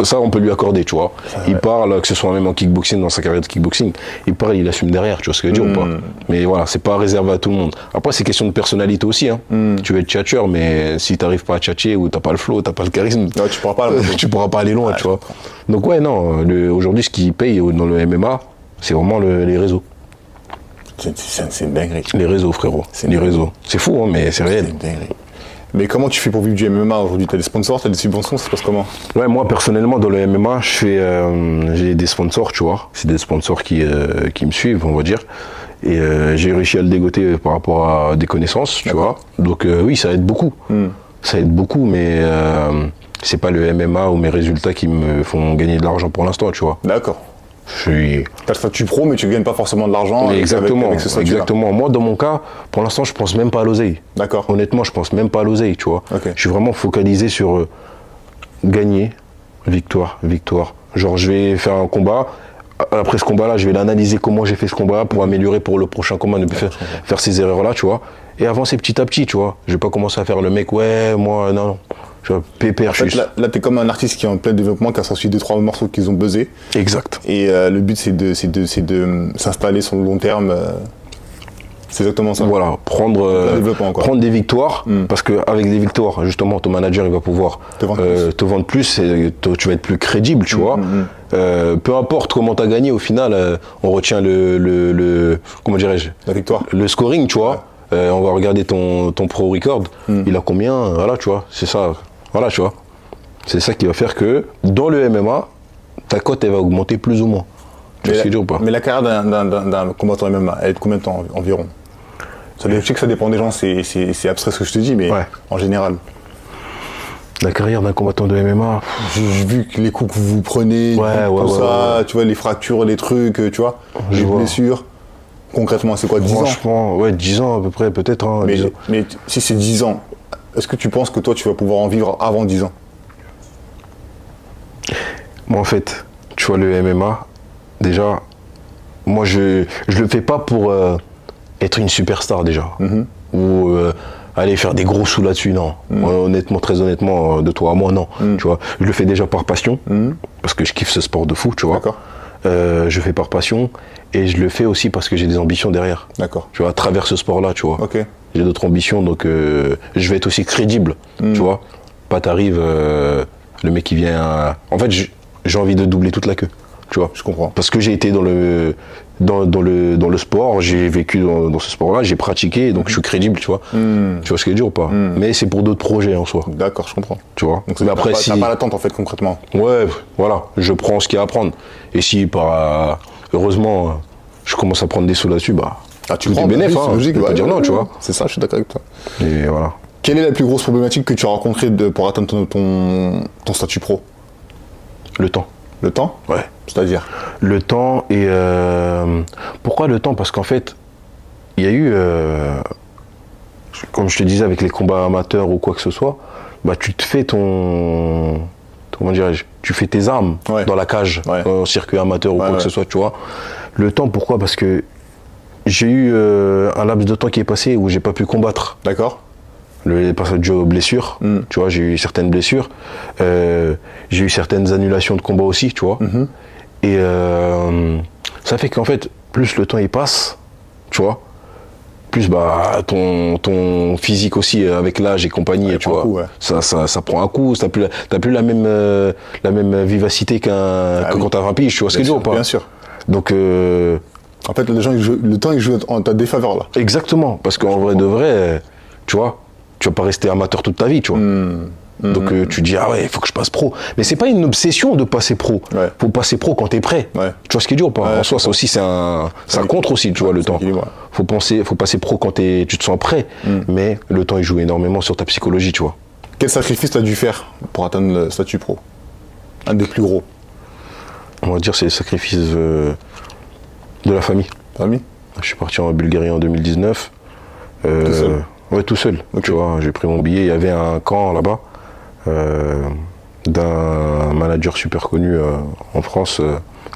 Ça, on peut lui accorder, tu vois. Il parle, que ce soit même en kickboxing, dans sa carrière de kickboxing, il parle, il assume derrière, tu vois ce que je veux dire ou pas. Mais voilà, c'est pas réservé à tout le monde. Après, c'est question de personnalité aussi. Hein. Tu veux être tchatcheur, mais si t'arrives pas à tchatcher ou t'as pas le flow, t'as pas le charisme, ouais, tu pourras pas, tu pourras pas aller loin, tu vois. Donc ouais, non, aujourd'hui, ce qui paye dans le MMA, c'est vraiment les réseaux. C'est une dinguerie. Les réseaux, frérot. Les réseaux. C'est fou, hein, mais c'est réel. C'est une dinguerie. Mais comment tu fais pour vivre du MMA aujourd'hui? T'as des sponsors, t'as des subventions, ça se passe comment? Ouais, moi personnellement dans le MMA, j'ai des sponsors, tu vois. C'est des sponsors qui me suivent, on va dire. Et j'ai réussi à le dégoter par rapport à des connaissances, tu vois. Donc oui, ça aide beaucoup. Ça aide beaucoup, mais c'est pas le MMA ou mes résultats qui me font gagner de l'argent pour l'instant, tu vois. D'accord. T'as le statut pro, mais tu gagnes pas forcément de l'argent. Exactement, avec ce statut-là. exactement. Moi, dans mon cas, pour l'instant, je pense même pas à l'oseille. D'accord. Honnêtement, je pense même pas à l'oseille, tu vois. Okay. Je suis vraiment focalisé sur gagner, victoire, victoire. Genre, je vais faire un combat. Après ce combat-là, je vais l'analyser comment j'ai fait ce combat pour améliorer pour le prochain combat, ne plus faire ces erreurs-là, tu vois. Et avancer petit à petit, tu vois. Je vais pas commencer à faire le mec, ouais, moi, non. Tu vois, pépère, en fait, là t'es comme un artiste qui est en plein développement, qui a sorti 2-3 morceaux qu'ils ont buzzé. Exact. Et le but, c'est de s'installer sur le long terme. C'est exactement ça. Voilà, prendre des victoires, parce qu'avec des victoires, justement, ton manager, il va pouvoir te vendre plus, et tu vas être plus crédible, tu vois. Peu importe comment tu as gagné, au final, on retient comment dirais-je? La victoire. Le scoring, tu vois. On va regarder ton pro record, il a combien, voilà, tu vois, c'est ça. Voilà, tu vois. C'est ça qui va faire que, dans le MMA, ta cote, elle va augmenter plus ou moins. Tu vois ce que je veux dire ou pas? Mais la carrière d'un combattant MMA, elle est de combien de temps environ? Je sais que ça dépend des gens, c'est abstrait ce que je te dis, mais en général. La carrière d'un combattant de MMA. J'ai vu que les coups que vous prenez, tout ça, tu vois, les fractures, les trucs, tu vois, les blessures. Concrètement, c'est quoi, 10 ans? Franchement, ouais, 10 ans à peu près, peut-être. Hein, mais si c'est 10 ans, est-ce que tu penses que toi, tu vas pouvoir en vivre avant 10 ans? Moi, en fait, tu vois, le MMA, déjà, moi, je le fais pas pour être une superstar, déjà. Ou aller faire des gros sous là-dessus, non. Honnêtement, très honnêtement, de toi à moi, non. Tu vois, je le fais déjà par passion, parce que je kiffe ce sport de fou, tu vois. D'accord. Je fais par passion, et je le fais aussi parce que j'ai des ambitions derrière. D'accord. Tu vois, à travers ce sport-là, tu vois. Ok. J'ai d'autres ambitions, donc je vais être aussi crédible, tu vois. Pas t'arrives, le mec qui vient... En fait, j'ai envie de doubler toute la queue, tu vois. Je comprends. Parce que j'ai été dans le sport, j'ai vécu dans ce sport-là, j'ai pratiqué, donc je suis crédible, tu vois. Tu vois ce que je veux dire ou pas? Mais c'est pour d'autres projets en soi. D'accord, je comprends. Tu vois. Donc après, t'as pas l'attente en fait concrètement. Ouais, voilà, je prends ce qu'il y a à prendre. Et si heureusement, je commence à prendre des sous là-dessus, bah... tu prends, bénéfice, hein, logique, je peux pas dire non, tu vois. C'est ça, je suis d'accord avec toi. Et voilà. Quelle est la plus grosse problématique que tu as rencontrée pour atteindre ton statut pro? Le temps. Le temps? Ouais. C'est-à-dire? Le temps et... Pourquoi le temps? Parce qu'en fait, il y a eu... comme je te disais, avec les combats amateurs ou quoi que ce soit, bah tu te fais comment dirais-je? Tu fais tes armes dans la cage, en circuit amateur ou quoi que ce soit, tu vois. Le temps, pourquoi? Parce que j'ai eu un laps de temps qui est passé où j'ai pas pu combattre. D'accord. Le passage dû aux blessures, tu vois, j'ai eu certaines blessures. J'ai eu certaines annulations de combat aussi, tu vois. Et ça fait qu'en fait, plus le temps il passe, tu vois, plus bah ton physique aussi avec l'âge et compagnie, tu vois, ça prend un coup, t'as plus la même vivacité que quand t'as 20 piges, tu vois ce que je veux dire ou pas? Bien sûr. Donc en fait, le temps il joue en ta défaveur là. Exactement, parce qu'en vrai de vrai, tu vois, tu vas pas rester amateur toute ta vie, tu vois. Donc tu dis, ah ouais, il faut que je passe pro. Mais c'est pas une obsession de passer pro. Faut passer pro quand t'es prêt. Tu vois ce qui est dur ou pas? En soi, ça aussi, ça compte aussi, tu vois, le temps. Faut passer pro quand tu te sens prêt. Mais le temps, il joue énormément sur ta psychologie, tu vois. Quel sacrifice tu as dû faire pour atteindre le statut pro? Un des plus gros. On va dire c'est le sacrifice de la famille. Famille? Je suis parti en Bulgarie en 2019. Tout seul? Ouais, tout seul. Tu vois, j'ai pris mon billet. Il y avait un camp là-bas d'un manager super connu en France,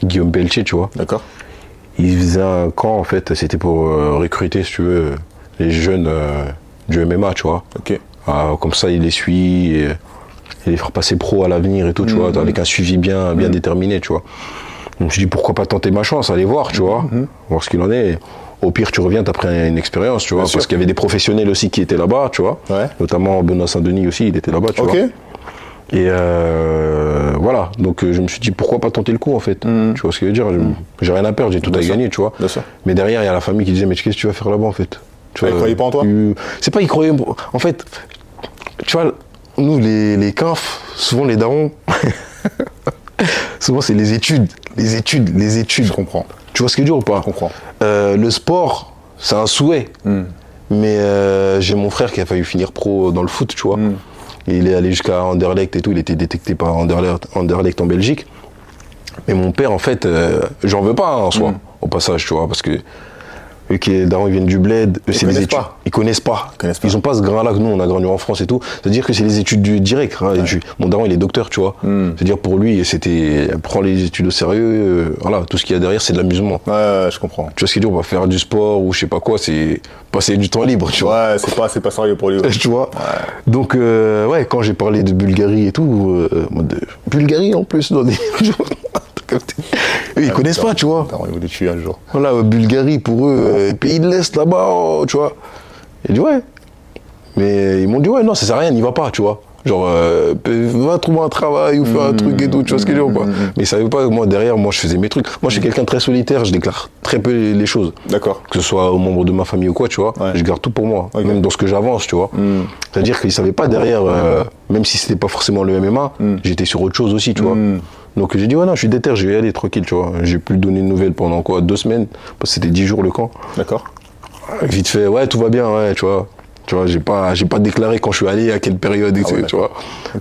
Guillaume Pelletier, tu vois. D'accord. Il faisait un camp, en fait, c'était pour recruter, si tu veux, les jeunes du MMA, tu vois. Ok. Comme ça, il les suit et les faire passer pro à l'avenir et tout, tu vois, avec un suivi bien déterminé, tu vois. Donc, je me suis dit, pourquoi pas tenter ma chance, aller voir, tu vois, voir ce qu'il en est. Au pire, tu reviens, tu as pris une expérience, tu vois, parce qu'il y avait des professionnels aussi qui étaient là-bas, tu vois. Notamment Benoît Saint-Denis aussi, il était là-bas, tu vois. Et voilà, donc je me suis dit, pourquoi pas tenter le coup, en fait. Tu vois ce que je veux dire, j'ai rien à perdre, j'ai tout à gagner, tu vois. Mais derrière, il y a la famille qui disait, mais qu'est-ce que tu vas faire là-bas, en fait? Ils croyaient pas en toi? C'est pas ils croyaient. En fait, tu vois, nous, les CAF, souvent les darons, souvent c'est les études. Je comprends. Tu vois ce que je veux dire ou pas? Je comprends. Le sport, c'est un souhait. Mais j'ai mon frère qui a failli finir pro dans le foot, tu vois. Il est allé jusqu'à Anderlecht et tout, il était détecté par Anderlecht en Belgique. Mais mon père, en fait, j'en veux pas en soi, au passage, tu vois, parce que eux qui les darons, ils viennent du bled, eux c'est les études. Ils connaissent pas. Ils ont pas ce grain-là que nous, on a grandi en France et tout. C'est-à-dire que c'est les études du direct. Hein, mon daron, il est docteur, tu vois. C'est-à-dire pour lui, c'était prends les études au sérieux. Voilà, tout ce qu'il y a derrière, c'est de l'amusement. Ouais, je comprends. Tu vois ce qu'il dit, on va faire du sport ou je sais pas quoi, c'est passer du temps libre, tu vois. Ouais, c'est pas sérieux pour lui. Ouais. Tu vois. Donc, ouais, quand j'ai parlé de Bulgarie et tout, Bulgarie en plus, dans des. Eux, ils connaissent pas, tu vois. Ils voulaient tuer un jour. Voilà, Bulgarie, pour eux, pays de l'Est là-bas, tu vois. J'ai dit ouais. Mais ils m'ont dit ouais, non, ça sert à rien, n'y va pas, tu vois. Genre, va trouver un travail ou faire un truc et tout, tu vois ce que je veux dire ou pas. Mais ils savaient pas, moi, derrière, moi, je faisais mes trucs. Moi, je suis quelqu'un de très solitaire, je déclare très peu les choses. D'accord. Que ce soit aux membres de ma famille ou quoi, tu vois. Je garde tout pour moi, même dans ce que j'avance, tu vois. C'est-à-dire qu'ils savaient pas derrière, même si c'était pas forcément le MMA, j'étais sur autre chose aussi, tu vois. Donc j'ai dit ouais non, je suis déter, je vais y aller tranquille, tu vois. J'ai pu donner de nouvelles pendant quoi, 2 semaines, parce que c'était 10 jours le camp. D'accord. Vite fait, ouais tout va bien, ouais, tu vois. Tu vois, j'ai pas déclaré quand je suis allé, à quelle période, et tu vois.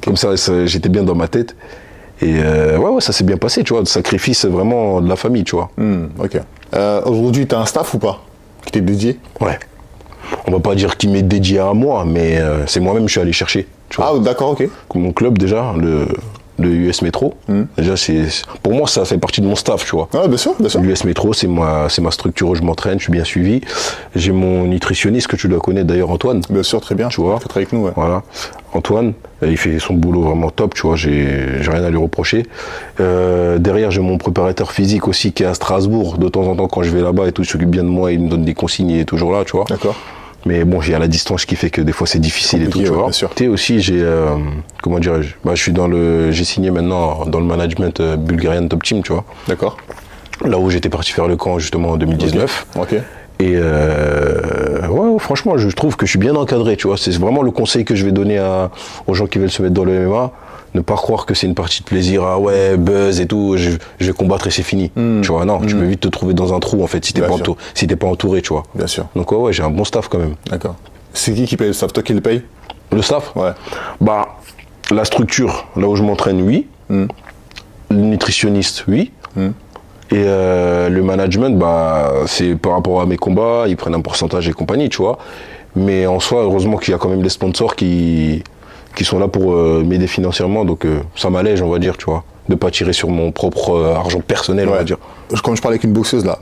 Comme ça, j'étais bien dans ma tête. Et ouais, ça s'est bien passé, tu vois. Le sacrifice vraiment de la famille, tu vois. Ok. Aujourd'hui, tu as un staff ou pas qui t'est dédié? Ouais. On va pas dire qu'il m'est dédié à moi, mais c'est moi-même que je suis allé chercher. Tu vois. Ah d'accord, ok. Mon club déjà, le US Metro, déjà pour moi ça fait partie de mon staff, tu vois. Ah bien sûr, bien sûr. L'US Metro c'est ma structure où je m'entraîne, je suis bien suivi. J'ai mon nutritionniste que tu dois connaître d'ailleurs, Antoine. Bien sûr, très bien. Tu vois. Il travaille avec nous, ouais. Voilà. Antoine, il fait son boulot vraiment top, tu vois, j'ai rien à lui reprocher. Derrière j'ai mon préparateur physique aussi qui est à Strasbourg, de temps en temps quand je vais là-bas et tout, il s'occupe bien de moi, il me donne des consignes, il est toujours là, tu vois. D'accord. Mais bon, j'ai à la distance qui fait que des fois c'est difficile et tout, tu vois. Et aussi, j'ai, comment dirais-je, je suis j'ai signé maintenant dans le management Bulgarian Top Team, tu vois. D'accord. Là où j'étais parti faire le camp justement en 2019. Ok. Et ouais, franchement, je trouve que je suis bien encadré, tu vois. C'est vraiment le conseil que je vais donner aux gens qui veulent se mettre dans le MMA. Ne pas croire que c'est une partie de plaisir, ah ouais, buzz et tout, je vais combattre et c'est fini. Tu vois, non, tu peux vite te trouver dans un trou en fait si t'es pas entouré, tu vois. Bien sûr. Donc ouais, j'ai un bon staff quand même. D'accord. C'est qui paye le staff? Toi qui le paye? Le staff? Ouais. Bah, la structure, là où je m'entraîne, oui. Le nutritionniste, oui. Et le management, bah, c'est par rapport à mes combats, ils prennent un pourcentage et compagnie, tu vois. Mais en soi, heureusement qu'il y a quand même des sponsors qui sont là pour m'aider financièrement, donc ça m'allège, on va dire, tu vois, de pas tirer sur mon propre argent personnel, on va dire. Quand je parlais avec une boxeuse là,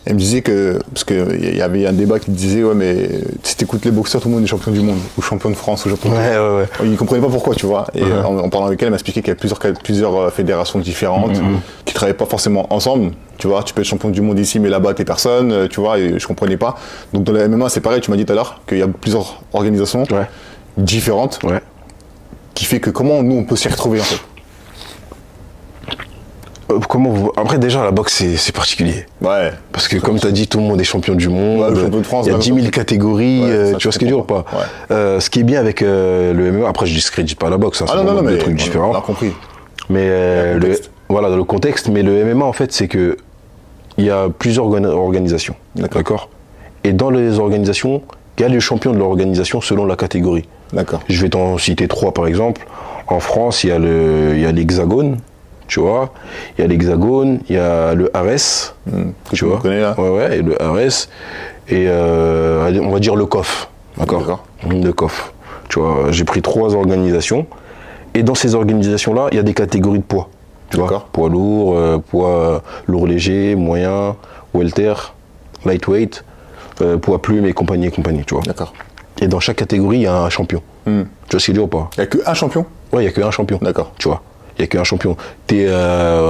elle me disait que, parce qu'il y avait un débat qui disait, ouais mais si t'écoutes les boxeurs, tout le monde est champion du monde, ou champion de France, ou champion de ouais. Ils comprenaient pas pourquoi, tu vois, et en parlant avec elle, elle m'a expliqué qu'il y a plusieurs fédérations différentes, qui travaillent pas forcément ensemble, tu vois, tu peux être champion du monde ici, mais là-bas t'es personne, tu vois, et je comprenais pas. Donc dans la MMA c'est pareil, tu m'as dit tout à l'heure, qu'il y a plusieurs organisations différentes. Qui fait que comment nous on peut s'y retrouver en fait? Après, déjà, la boxe, c'est particulier. Ouais. Parce que, comme tu as dit, tout le monde est champion du monde. Ouais, champion de France, il y a 10 000 catégories. Tu vois ce que je veux dire ou pas? Ouais. Ce qui est bien avec le MMA, après, je discrédite pas la boxe. Hein, c'est deux trucs différents. On a compris. Mais voilà, dans le contexte. Mais le MMA, en fait, c'est que il y a plusieurs organisations. D'accord. Et dans les organisations, il y a les champions de l'organisation selon la catégorie. D'accord. Je vais t'en citer 3, par exemple. En France, il y a l'Hexagone. Tu vois, il y a l'Hexagone, il y a le Ares, tu vois, connais, là. Ouais, et le Ares, et on va dire le COF, d'accord. Le COF, tu vois, j'ai pris 3 organisations, et dans ces organisations-là, il y a des catégories de poids, tu vois, poids lourd, poids lourd léger, moyen, welter, lightweight, poids plume et compagnie, tu vois. D'accord. Et dans chaque catégorie, il y a un champion. Tu vois ce qu'il dit ou pas? Il n'y a qu'un champion? Ouais, il n'y a qu'un champion. D'accord. Tu vois. Il n'y a qu'un champion. T'es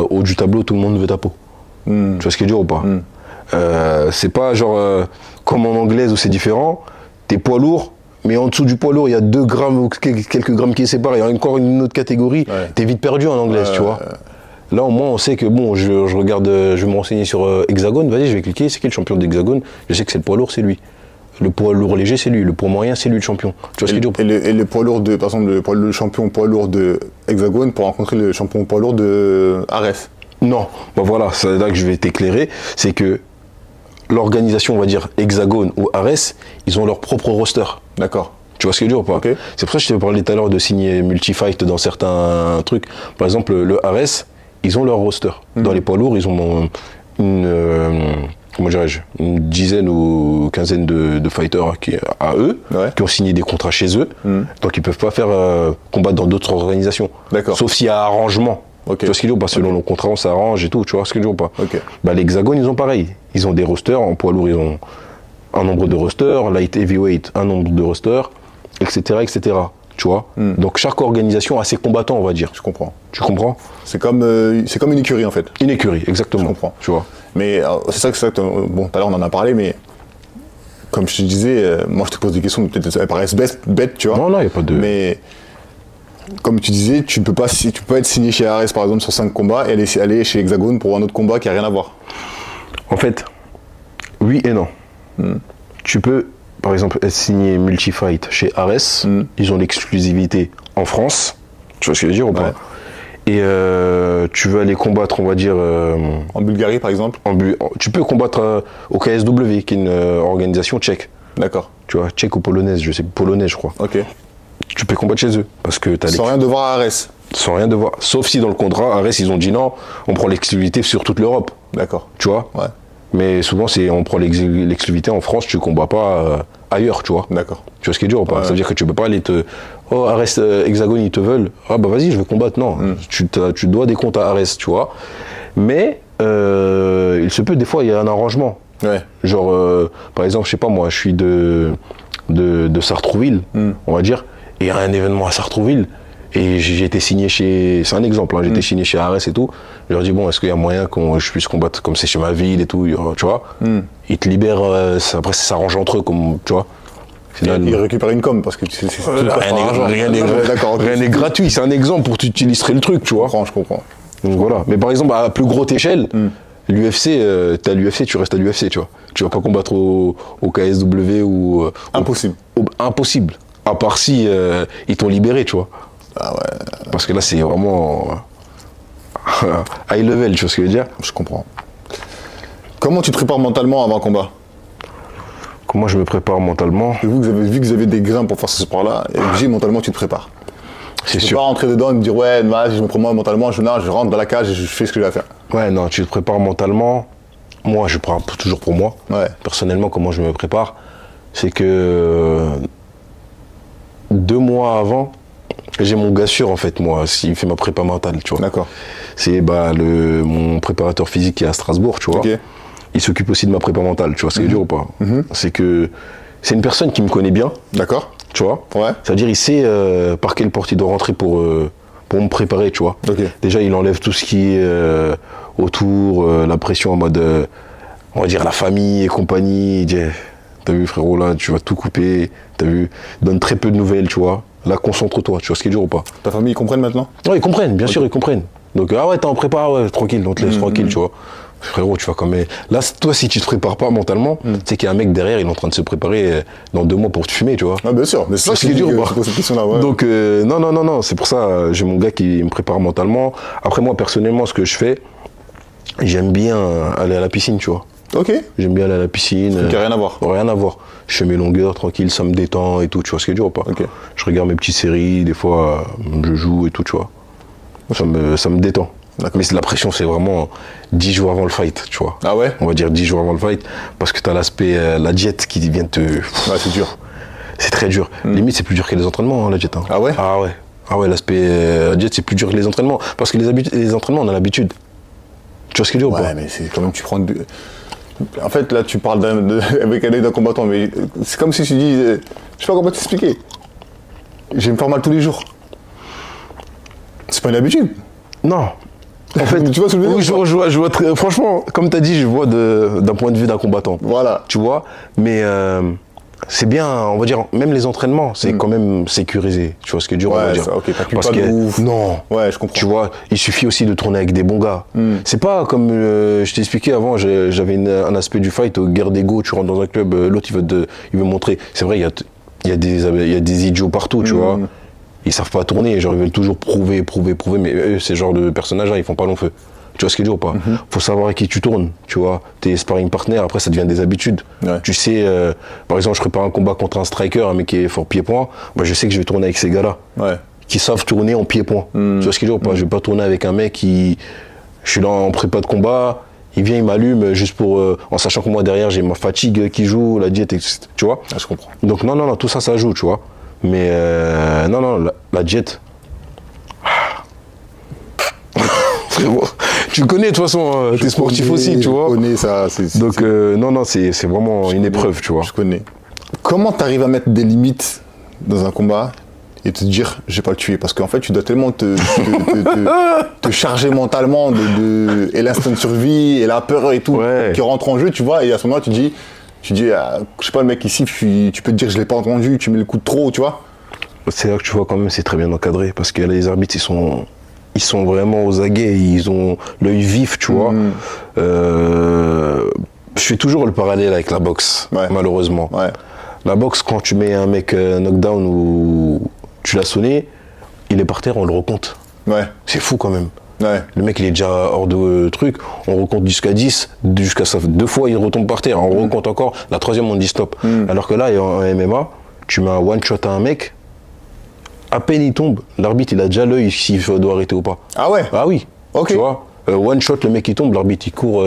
haut du tableau, tout le monde veut ta peau. Tu vois ce qui est dur ou pas? C'est pas genre comme en anglaise où c'est différent. T'es poids lourd, mais en dessous du poids lourd, il y a 2 grammes ou quelques grammes qui les séparent. Il y a encore une autre catégorie. Ouais. T'es vite perdu en anglaise, tu vois. Là, au moins, on sait que bon, je regarde, je vais me renseigner sur Hexagone. Vas-y, je vais cliquer. C'est qui le champion d'Hexagone? Je sais que c'est le poids lourd, c'est lui. Le poids lourd léger, c'est lui. Le poids moyen, c'est lui le champion. Tu vois ce qu'il dit? Et le poids lourd par exemple, le champion poids lourd de Hexagone pour rencontrer le champion poids lourd de Ares? Non. Bah voilà, c'est là que je vais t'éclairer. C'est que l'organisation, on va dire Hexagone ou Ares, ils ont leur propre roster. D'accord. Tu vois ce que je veux dire ou pas? C'est pour ça que je t'ai parlé tout à l'heure de signer multi-fight dans certains trucs. Par exemple, le Ares, ils ont leur roster. Dans les poids lourds, ils ont comment dirais-je, une dizaine ou quinzaine de fighters à eux, qui ont signé des contrats chez eux, donc ils peuvent pas faire combattre dans d'autres organisations. Sauf s'il y a arrangement. Tu vois ce qu'ils disent ou pas? Selon nos contrats, on s'arrange et tout, tu vois ce qu'ils disent ou pas? Bah, l'Hexagone, ils ont pareil. Ils ont des rosters, en poids lourd, ils ont un nombre de rosters, light heavyweight, un nombre de rosters, etc., etc. Tu vois? Donc chaque organisation a ses combattants, on va dire. Je comprends. Tu comprends? C'est comme une écurie en fait. Une écurie, exactement. Je comprends. Tu vois? Mais c'est ça que bon, tout à l'heure on en a parlé, mais comme je te disais, moi je te pose des questions, peut-être ça paraît bête, tu vois. Non, il n'y a pas de. Mais comme tu disais, tu peux être signé chez Ares par exemple sur 5 combats et aller chez Hexagone pour un autre combat qui n'a rien à voir. En fait, oui et non. Tu peux, par exemple, être signé multi-fight chez Ares, ils ont l'exclusivité en France, tu vois ce que je veux dire ou pas? Et tu veux aller combattre, on va dire... en Bulgarie, par exemple? Tu peux combattre au KSW, qui est une organisation tchèque. D'accord. Tu vois, tchèque ou polonaise, je sais, polonaise, je crois. Ok. Tu peux combattre chez eux. Parce que sans rien devoir à Ares? Sans rien devoir. Sauf si dans le contrat, Ares, ils ont dit non, on prend l'exclusivité sur toute l'Europe. D'accord. Tu vois? Ouais. Mais souvent, on prend l'exclusivité en France, tu combats pas ailleurs, tu vois. D'accord. Tu vois ce qui est dur ou pas? Ça veut dire que tu peux pas aller Oh, Ares, Hexagone, ils te veulent. Ah bah vas-y, je veux combattre. Non, tu dois des comptes à Ares, tu vois. Mais il se peut, des fois, il y a un arrangement. Ouais. Genre, par exemple, je sais pas moi, je suis de Sartrouville, on va dire, et il y a un événement à Sartrouville, et j'ai été signé chez... C'est un exemple, hein, j'ai été signé chez Ares et tout. Je leur dis, bon, est-ce qu'il y a moyen que je puisse combattre comme c'est chez ma ville et tout, tu vois. Ils te libèrent, après ça s'arrange entre eux, comme, tu vois. Ils récupèrent une com parce que rien n'est gratuit, c'est un exemple pour t'illustrer le truc, tu vois. Je comprends. Donc voilà. Mais par exemple, à plus grosse échelle, l'UFC, t'es à l'UFC, tu restes à l'UFC, tu vois. Tu vas pas combattre au KSW ou... Impossible. Impossible. À part si ils t'ont libéré, tu vois. Ah ouais. Parce que là, c'est vraiment high level, tu vois ce que je veux dire? Je comprends. Comment tu te prépares mentalement avant un combat? Comment je me prépare mentalement? Vu que vous avez des grains pour faire ce sport-là, et mentalement tu te prépares. C'est sûr. Tu peux pas rentrer dedans et me dire ouais, je me prépare mentalement, je rentre dans la cage et je fais ce que j'ai à faire. Ouais, non, tu te prépares mentalement. Moi, je prends toujours pour moi. Ouais. Personnellement, comment je me prépare, c'est que 2 mois avant, j'ai mon gars sûr en fait, moi, s'il fait ma prépa mentale, tu vois. D'accord. C'est mon préparateur physique qui est à Strasbourg, tu vois. Okay. Il s'occupe aussi de ma prépa mentale, tu vois, c'est dur ou pas? C'est que c'est une personne qui me connaît bien. D'accord. Tu vois? Ouais. C'est-à-dire, il sait par quelle porte il doit rentrer pour me préparer, tu vois. Okay. Déjà, il enlève tout ce qui est autour, la pression en mode, on va dire, la famille et compagnie. Il dit, t'as vu, frérot, là, tu vas tout couper, t'as vu, donne très peu de nouvelles, tu vois. Là, concentre-toi, tu vois ce qui est dur ou pas? Ta famille, ils comprennent maintenant? Ouais, ils comprennent, bien sûr, ils comprennent. Donc, ah ouais, t'es en prépa, ouais, tranquille, on te laisse tranquille, tu vois. Frérot, tu vois, comme. Là, toi, si tu te prépares pas mentalement, tu sais qu'il y a un mec derrière, il est en train de se préparer dans 2 mois pour te fumer, tu vois. Ah, bien sûr, mais c'est ce qui est dur, cette question-là, ouais. Donc, non, c'est pour ça, j'ai mon gars qui me prépare mentalement. Après, moi, personnellement, ce que je fais, j'aime bien aller à la piscine, tu vois. Ok. J'aime bien aller à la piscine. Donc, rien à voir. Rien à voir. Je fais mes longueurs, tranquille, ça me détend et tout, tu vois ce qui est dur ou pas. Ok. Je regarde mes petites séries, des fois, je joue et tout, tu vois. Ça me détend. Mais la pression, c'est vraiment 10 jours avant le fight, tu vois. Ah ouais? On va dire 10 jours avant le fight, parce que tu as l'aspect, la diète qui vient te... Ouais, c'est dur. C'est très dur. Limite, c'est plus dur que les entraînements, hein, la diète. Hein. Ah ouais? Ah ouais. Ah ouais, l'aspect, la diète, c'est plus dur que les entraînements. Parce que les entraînements, on a l'habitude. Tu vois ce qu'il dit ou pas? Ouais, mais c'est quand même, tu prends... En fait, là, tu parles avec un combattant, mais c'est comme si tu dis... Je sais pas comment t'expliquer. Je vais me faire mal tous les jours. C'est pas une habitude. Non. En fait, tu vois ce que je veux dire? Oui, je vois très, franchement, comme tu as dit, je vois d'un point de vue d'un combattant. Voilà. Tu vois, mais c'est bien, on va dire, même les entraînements, c'est quand même sécurisé. Tu vois ce qui est dur, ouais, on va dire. Ça, ok, t'as parce pas de ouf. Non. Ouais, je comprends. Tu vois, il suffit aussi de tourner avec des bons gars. C'est pas comme je t'ai expliqué avant, j'avais un aspect du fight, guerre d'ego, tu rentres dans un club, l'autre il veut montrer. C'est vrai, il y a des idiots partout, tu vois. Ils savent pas tourner, genre ils veulent toujours prouver, mais eux, ces genres de personnages-là, ils font pas long feu. Tu vois ce qu'il dit ou pas? Faut savoir à qui tu tournes, tu vois. T'es sparring partner, après ça devient des habitudes. Ouais. Tu sais, par exemple, je prépare un combat contre un striker, un mec qui est fort pied-point, bah, je sais que je vais tourner avec ces gars-là. Ouais. Qui savent tourner en pied-point. Tu vois ce qu'il dit ou pas? Je vais pas tourner avec un mec qui... Je suis là en prépa de combat, il vient, il m'allume juste pour... en sachant que moi derrière, j'ai ma fatigue qui joue, la diète, etc. Tu vois? Ah, je comprends. Donc non, tout ça, ça joue, tu vois. Mais non, la diète. Frérot, tu connais de toute façon, t'es sportif aussi, tu vois. Je connais ça. Donc non, c'est vraiment une épreuve, tu vois. Je connais. Comment t'arrives à mettre des limites dans un combat et te dire je vais pas le tuer? Parce qu'en fait tu dois tellement te charger mentalement et l'instinct de survie et la peur et tout qui rentre en jeu, tu vois, et à ce moment-là tu dis ah, je sais pas, le mec ici, tu peux te dire je l'ai pas entendu, tu mets le coup de trop, tu vois. C'est là que tu vois quand même c'est très bien encadré, parce que les arbitres ils sont vraiment aux aguets, ils ont l'œil vif, tu vois. Je fais toujours le parallèle avec la boxe, malheureusement. Ouais. La boxe, quand tu mets un mec knockdown ou tu l'as sonné, il est par terre, on le recompte. Ouais. C'est fou quand même. Ouais. Le mec il est déjà hors de truc, on recompte jusqu'à 10, jusqu'à ça, 2 fois il retombe par terre, on recompte encore, la 3e on dit stop. Alors que là en MMA, tu mets un one shot à un mec, à peine il tombe, l'arbitre il a déjà l'œil s'il doit arrêter ou pas. Ah ouais? Ah oui. Ok. Tu vois, one shot, le mec il tombe, l'arbitre il court,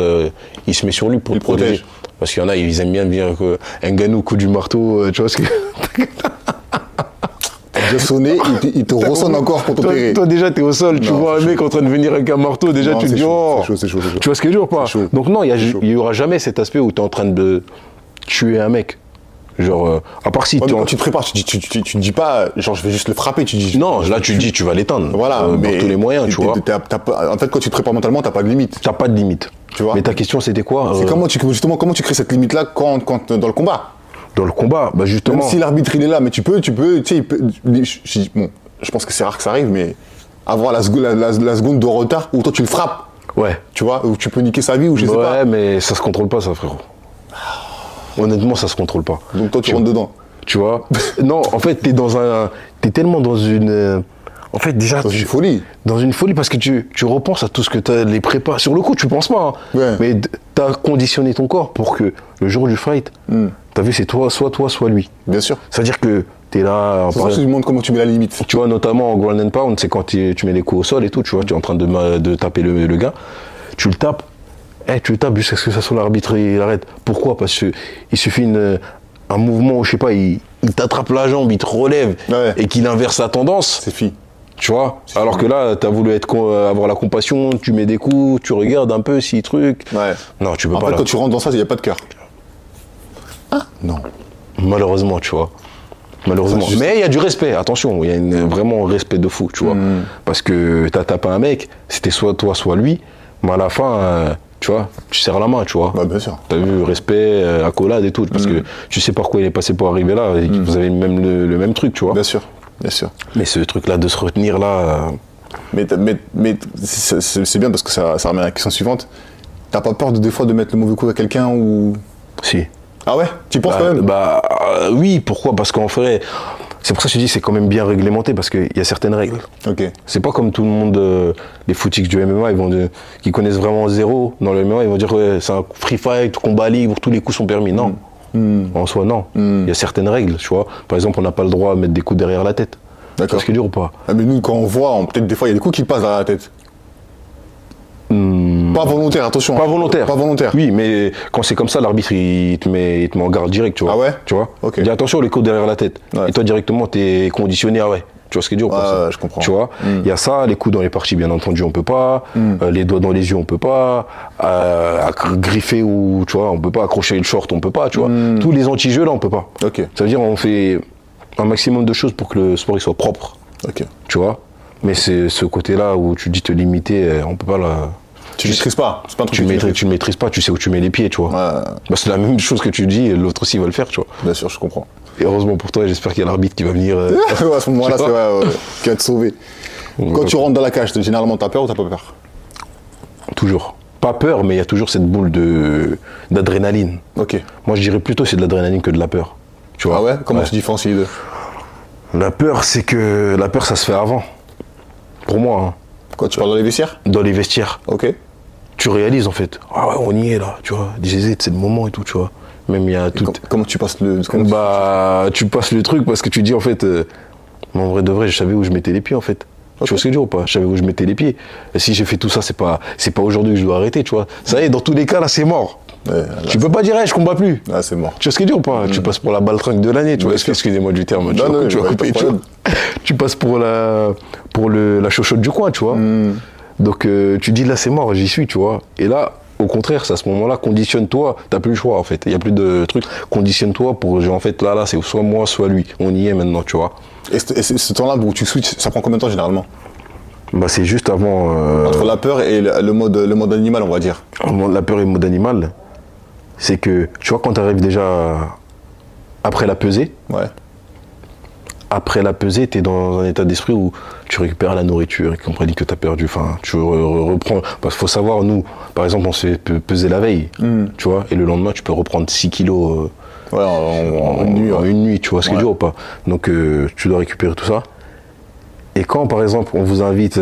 il se met sur lui pour le protéger. Parce qu'il y en a, ils aiment bien dire qu'un ganou coup du marteau, tu vois ce que... De sonner, il te ressonne encore pour t'opérer. Toi déjà t'es au sol, tu vois un mec en train de venir avec un marteau, déjà non, tu te dis oh, c'est chaud. Tu vois ce que je veux dire ou pas? Donc non, il y aura jamais cet aspect où tu es en train de tuer un mec. Genre, à part si quand tu te prépares, tu dis pas genre je vais juste le frapper, tu dis... Non, là tu dis tu vas l'éteindre. Voilà, mais par tous les moyens, tu vois. En fait, quand tu te prépares mentalement, t'as pas de limite. T'as pas de limite. Tu vois. Mais ta question c'était quoi? C'est comment tu crées cette limite-là quand dans le combat? Dans le combat, bah justement. Même si l'arbitre il est là, mais tu sais, bon, je pense que c'est rare que ça arrive, mais avoir la seconde de retard où toi tu le frappes. Ouais. Tu vois, où tu peux niquer sa vie ou je sais pas. Ouais, mais ça se contrôle pas ça, frérot. Honnêtement, ça se contrôle pas. Donc toi tu rentres dedans. Tu vois. Non, en fait, t'es tellement dans une... En fait, déjà... Dans une folie. Dans une folie, parce que tu repenses à tout ce que tu as les prépas. Sur le coup, tu penses pas. Hein. Ouais. Mais tu as conditionné ton corps pour que le jour du fight, tu as vu, c'est toi, soit lui. Bien sûr. C'est-à-dire que tu es là... C'est ça que je te demande comment tu mets la limite. Tu vois, notamment en ground and pound, c'est quand tu mets les coups au sol et tout, tu vois, tu es en train de taper le gars. Tu le tapes. Tu le tapes jusqu'à ce que ça soit l'arbitre, il arrête. Pourquoi? Parce qu'il suffit un mouvement où, je sais pas, il t'attrape la jambe, il te relève et qu'il inverse la tendance. C'est fini. Tu vois, alors que là, tu as voulu avoir la compassion, tu mets des coups, tu regardes un peu si truc. Ouais. Non, tu peux pas. En fait, là. quand tu rentres dans ça, il n'y a pas de cœur. Ah non. Malheureusement, tu vois. Malheureusement. Mais il y a du respect, attention, il y a vraiment un respect de fou, tu vois. Parce que tu as tapé un mec, c'était soit toi, soit lui, mais à la fin, tu vois, tu serres la main, tu vois. Bah, bien sûr. Tu as vu, respect, accolade et tout, parce que tu sais par quoi il est passé pour arriver là, et vous avez le même truc, tu vois. Bien sûr. Bien sûr. Mais ce truc-là de se retenir là, Mais c'est bien parce que ça ramène à la question suivante. T'as pas peur des fois de mettre le mauvais coup à quelqu'un ou... Si. Ah ouais? Tu y penses quand même? Oui, pourquoi? Parce qu'en fait, c'est pour ça que je dis c'est quand même bien réglementé parce qu'il y a certaines règles. Ok. C'est pas comme tout le monde, les footix du MMA, qui connaissent vraiment zéro dans le MMA, ils vont dire ouais, c'est un free fight, combat libre, tous les coups sont permis. Non. En soi, non. Il y a certaines règles, tu vois. Par exemple, on n'a pas le droit de mettre des coups derrière la tête. D'accord. Est-ce qu'il dure ou pas? Ah, mais nous, quand on voit, peut-être des fois, il y a des coups qui passent derrière la tête. Pas volontaire, attention. Pas volontaire. Pas volontaire. Oui, mais quand c'est comme ça, l'arbitre, il te met en garde direct, tu vois. Ah ouais? Tu vois. Ok. Dis attention, les coups derrière la tête. Ouais. Et toi, directement, t'es conditionné, ah ouais. Tu vois ce qu'il dit ou pas? Je comprends. Tu vois, il y a ça, les coups dans les parties, bien entendu, on peut pas. Les doigts dans les yeux, on peut pas. Griffer ou, tu vois, on peut pas. Accrocher le short, on peut pas, tu vois. Tous les anti-jeux, là, on peut pas. Ok. Ça veut dire, on fait un maximum de choses pour que le sport, il soit propre. Ok. Tu vois. Mais c'est ce côté-là où tu dis te limiter, on peut pas là. Tu maîtrises pas. C'est pas un truc Tu maîtrises pas, tu sais où tu mets les pieds, tu vois. Ouais. Bah, c'est la même chose que tu dis, et l'autre aussi va le faire, tu vois. Bien sûr, je comprends. Et heureusement pour toi, j'espère qu'il y a l'arbitre qui va venir. À ce moment-là, c'est vrai, qui va te sauver. Quand tu rentres dans la cage, généralement, t'as peur ou t'as pas peur? Toujours. Pas peur, mais il y a toujours cette boule d'adrénaline. Ok. Moi, je dirais plutôt c'est de l'adrénaline que de la peur. Tu vois. Ah ouais? Comment tu différencies les deux? La peur, c'est que la peur, ça se fait avant. Pour moi, hein. Quand tu parles dans les vestiaires? Dans les vestiaires. Ok. Tu réalises en fait. Ah ouais, on y est là, tu vois. J'hésite, c'est le moment et tout, tu vois. Même il y a tout. Comment tu passes le. Tu passes le truc parce que tu dis en fait. En vrai de vrai, je savais où je mettais les pieds en fait. Okay. Tu vois ce que je dis ou pas? Je savais où je mettais les pieds. Et si j'ai fait tout ça, c'est pas aujourd'hui que je dois arrêter, tu vois. Ça y est, dans tous les cas, là, c'est mort. Ouais, là, tu peux pas dire, hey, je combats plus. Là, c'est mort. Tu vois ce que je dis ou pas? Tu passes pour la baltringue de l'année, tu vois. Excusez-moi du terme. Tu vas couper, tu passes pour la chochotte du coin, tu vois. Donc, tu dis, là, c'est mort, j'y suis, tu vois. Et là, au contraire, c'est à ce moment-là, conditionne-toi. T'as plus le choix, en fait. Il n'y a plus de trucs. Conditionne-toi pour, en fait, là, c'est soit moi, soit lui. On y est maintenant, tu vois. Et ce temps-là où tu switches, ça prend combien de temps généralement? Bah, c'est juste avant. Entre la peur et le mode animal, on va dire. La peur et le mode animal, c'est que, tu vois, quand tu arrives déjà après la pesée, ouais. Après la pesée, tu es dans un état d'esprit où tu récupères la nourriture et qu'on prédit que tu as perdu. Enfin, tu reprends. Parce qu'il faut savoir, nous, par exemple, on s'est pesé la veille, tu vois, et le lendemain, tu peux reprendre 6 kilos. Ouais, en une nuit. En une nuit, tu vois ce qu'il dit ou pas. Donc, tu dois récupérer tout ça. Et quand, par exemple, on vous invite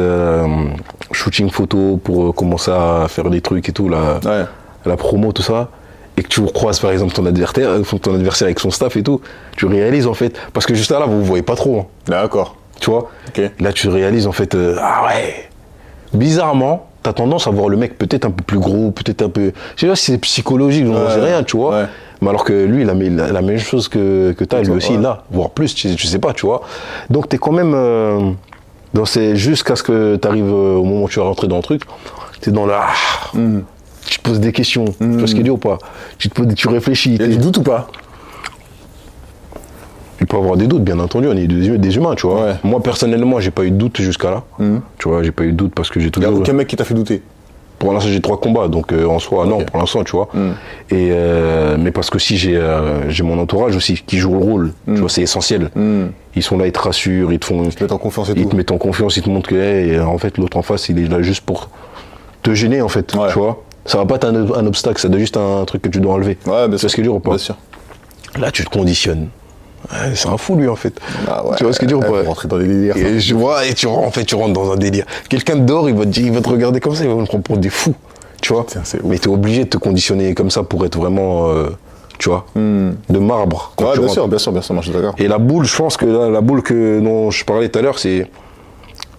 shooting photo pour commencer à faire des trucs et tout, la promo, tout ça, et que tu croises, par exemple, ton adversaire avec son staff et tout, tu réalises, en fait, parce que juste là, vous ne voyez pas trop. Hein. D'accord. Tu vois okay. Là, tu réalises, en fait, ah ouais. Bizarrement, tu as tendance à voir le mec peut-être un peu plus gros, peut-être un peu... Je sais pas si c'est psychologique, j'en sais rien, tu vois. Ouais. Mais alors que lui, il a la même chose que tu as, lui aussi, il a, voire plus, tu sais pas, tu vois. Donc, tu es quand même... jusqu'à ce que tu arrives au moment où tu vas rentrer dans le truc, tu es dans le... Tu te poses des questions, tu vois ce qu'il dit ou pas? Tu réfléchis. Il y a du doute ou pas? Il peut y avoir des doutes, bien entendu, on est des humains, tu vois. Ouais. Moi, personnellement, j'ai pas eu de doute jusqu'à là. Tu vois, j'ai pas eu de doute parce que j'ai toujours... Il n'y a aucun mec qui t'a fait douter? Pour l'instant, j'ai 3 combats, donc en soi, non, pour l'instant, tu vois. Et, mais parce que si j'ai mon entourage aussi qui joue le rôle, tu vois, c'est essentiel. Ils sont là, ils te rassurent, ils te mettent en confiance et tout. Ils te mettent en confiance, ils te montrent que, hey, en fait, l'autre en face, il est là juste pour te gêner, en fait, tu vois. Ça va pas être un obstacle, ça doit juste un truc que tu dois enlever. Ouais, bien sûr. Tu vois ce qu'il dit ou pas? Bien sûr. Là, tu te conditionnes. Ouais, c'est un fou, lui, en fait. Ah ouais, tu vois ce qu'il dit ou pas? Rentrer dans des délires. Et je vois, et tu rentres dans un délire. Quelqu'un de dehors, il va te regarder comme ça, il va me prendre pour des fous. Tu vois? Mais tu es obligé de te conditionner comme ça pour être vraiment, tu vois, de marbre. Ouais, bien sûr, moi je suis d'accord. Et la boule, je pense que la boule dont je parlais tout à l'heure, c'est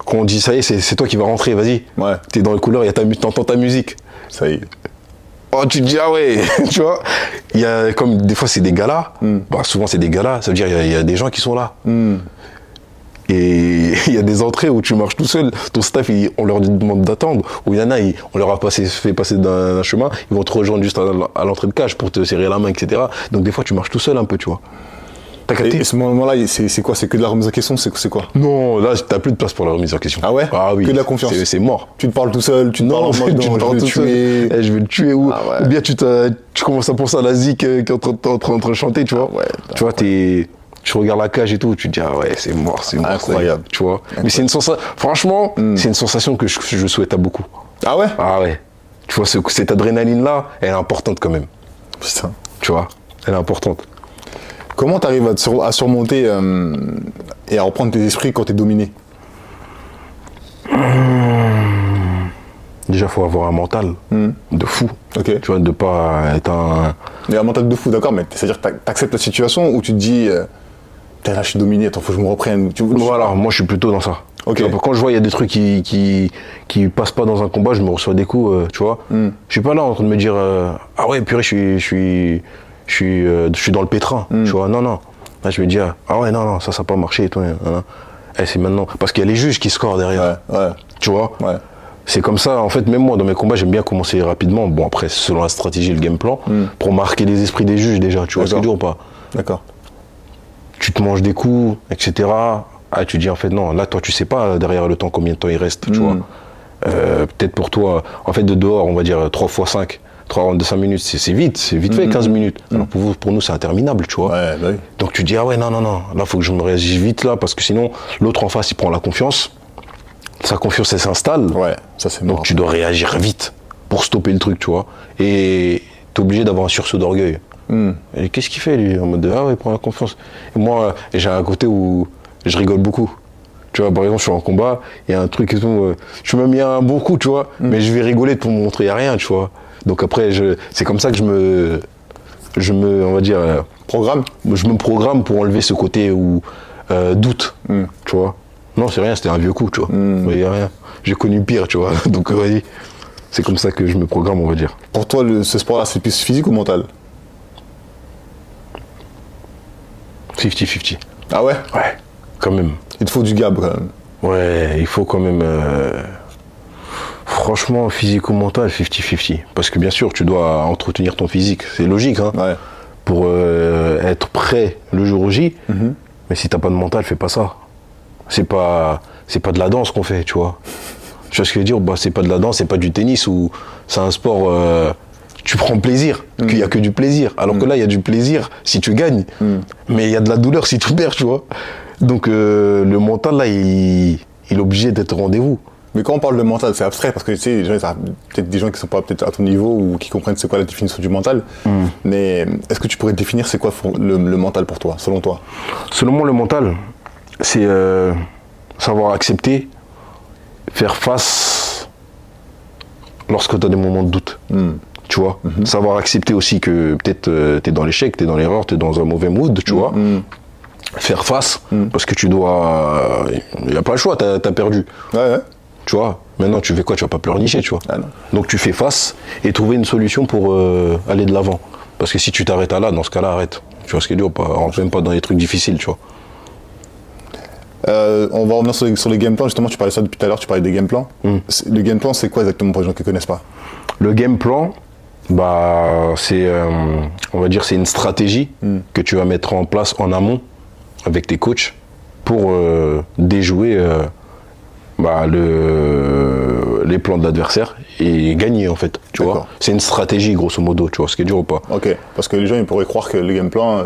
quand on dit ça y est, c'est toi qui vas rentrer, vas-y. Ouais. T'es dans les couleurs, t'entends ta musique. Ça y est. Oh, tu te dis, ah ouais, tu vois, il y a comme des fois c'est des galas, bah, souvent c'est des galas, ça veut dire il y a des gens qui sont là. Et il y a des entrées où tu marches tout seul, ton staff, on leur demande d'attendre, ou il y en a, on leur a fait passer d'un chemin, ils vont te rejoindre juste à l'entrée de cage pour te serrer la main, etc. Donc des fois tu marches tout seul un peu, tu vois. T'as capté? Et ce moment-là, c'est quoi? C'est que de la remise en question? C'est quoi? Non, là, t'as plus de place pour la remise en question. Ah ouais? Ah oui. Que de la confiance? C'est mort. Tu te parles tout seul, tu te parles en mode, tu te parles tout seul. Je vais le tuer ou bien tu commences à penser à la zik qui est en train de chanter, tu vois. Ouais, tu vois, tu regardes la cage et tout, tu te dis, ah ouais, c'est mort. Incroyable. Tu vois. Incroyable. Mais c'est une sensation, franchement, c'est une sensation que je souhaite à beaucoup. Ah ouais? Ah ouais. Tu vois, cette adrénaline-là, elle est importante quand même. Putain. Tu vois, elle est importante. Comment tu arrives à surmonter et à reprendre tes esprits quand tu es dominé? Déjà, il faut avoir un mental de fou. Ok. Tu vois, de pas être un... Mais un mental de fou, d'accord, mais c'est-à-dire que tu acceptes la situation ou tu te dis, putain, là, je suis dominé, attends, faut que je me reprenne. Voilà, moi, je suis plutôt dans ça. Ok. Tu vois, quand je vois il y a des trucs qui passent pas dans un combat, je me reçois des coups, tu vois. Je suis pas là en train de me dire, ah ouais, purée, je suis dans le pétrin, tu vois. Non, non. Là, je me dis, ah ouais, non, non, ça n'a pas marché et tout. Et c'est maintenant. Parce qu'il y a les juges qui scorent derrière. Ouais. Tu vois. Ouais. C'est comme ça, en fait, même moi, dans mes combats, j'aime bien commencer rapidement. Bon, après, selon la stratégie et le game plan, pour marquer les esprits des juges déjà. Tu vois ce que je veux dire ou pas? D'accord. Tu te manges des coups, etc. Ah, tu dis, en fait, non, là, toi, tu sais pas derrière le temps combien de temps il reste, tu vois. Peut-être pour toi, en fait, de dehors, on va dire 3 x 5, 3 rounds de 5 minutes, c'est vite fait, 15 minutes. Alors pour nous, c'est interminable, tu vois. Ouais, bah oui. Donc tu dis, ah ouais, non, non, non, là, faut que je me réagisse vite, là, parce que sinon, l'autre en face, il prend la confiance. Sa confiance, elle s'installe. Ouais, ça c'est mort. Donc tu dois réagir vite pour stopper le truc, tu vois. Et t'es obligé d'avoir un sursaut d'orgueil. Et qu'est-ce qu'il fait, lui? En mode, ah ouais, il prend la confiance. Et moi, j'ai un côté où je rigole beaucoup. Tu vois, par exemple, je suis en combat, il y a un truc et tout, je me mets un bon coup, tu vois, mais je vais rigoler pour me montrer, il n'y a rien, tu vois. Donc après, c'est comme ça que on va dire, je me programme pour enlever ce côté où doute, tu vois. Non, c'est rien, c'était un vieux coup, tu vois. Mais il n'y a rien. J'ai connu pire, tu vois. Donc, c'est comme ça que je me programme, on va dire. Pour toi, ce sport-là, c'est plus physique ou mental? 50-50. Ah ouais? Ouais, quand même. Il te faut du gab, quand même. Ouais, il faut quand même... Franchement, physico-mental, 50-50. Parce que bien sûr, tu dois entretenir ton physique. C'est logique, hein. Ouais. Pour être prêt le jour J. Mais si t'as pas de mental, fais pas ça. C'est pas de la danse qu'on fait, tu vois. Tu vois ce que je veux dire? Bah, c'est pas de la danse, c'est pas du tennis ou c'est un sport. Tu prends plaisir, qu'il y a que du plaisir. Alors que là, il y a du plaisir si tu gagnes, mais il y a de la douleur si tu perds, tu vois. Donc le mental là, il est obligé d'être au rendez-vous. Mais quand on parle de mental, c'est abstrait parce que tu sais, peut-être des gens qui sont pas peut-être à ton niveau ou qui comprennent c'est quoi la définition du mental. Mais est-ce que tu pourrais définir c'est quoi le mental pour toi, selon toi? Selon moi, le mental, c'est savoir accepter, faire face lorsque tu as des moments de doute. Tu vois, savoir accepter aussi que peut-être tu es dans l'échec, tu es dans l'erreur, tu es dans un mauvais mood, tu vois. Faire face, parce que tu dois... Il n'y a pas le choix, tu as perdu. Ouais. Tu vois, maintenant tu fais quoi? Tu vas pas pleurnicher, tu vois. Ah non. Donc tu fais face et trouver une solution pour aller de l'avant. Parce que si tu t'arrêtes là, dans ce cas-là, arrête. Tu vois ce qu'il dit, on rentre même pas dans les trucs difficiles, tu vois. On va revenir sur les game plans, justement, tu parlais ça depuis tout à l'heure, tu parlais des game plans. Le game plan, c'est quoi exactement pour les gens qui ne connaissent pas? Le game plan, bah, c'est, on va dire, c'est une stratégie que tu vas mettre en place en amont avec tes coachs pour déjouer les plans de l'adversaire et gagner, en fait, tu vois. C'est une stratégie, grosso modo, tu vois ce qui est dur ou pas. Ok, parce que les gens, ils pourraient croire que le game plan, en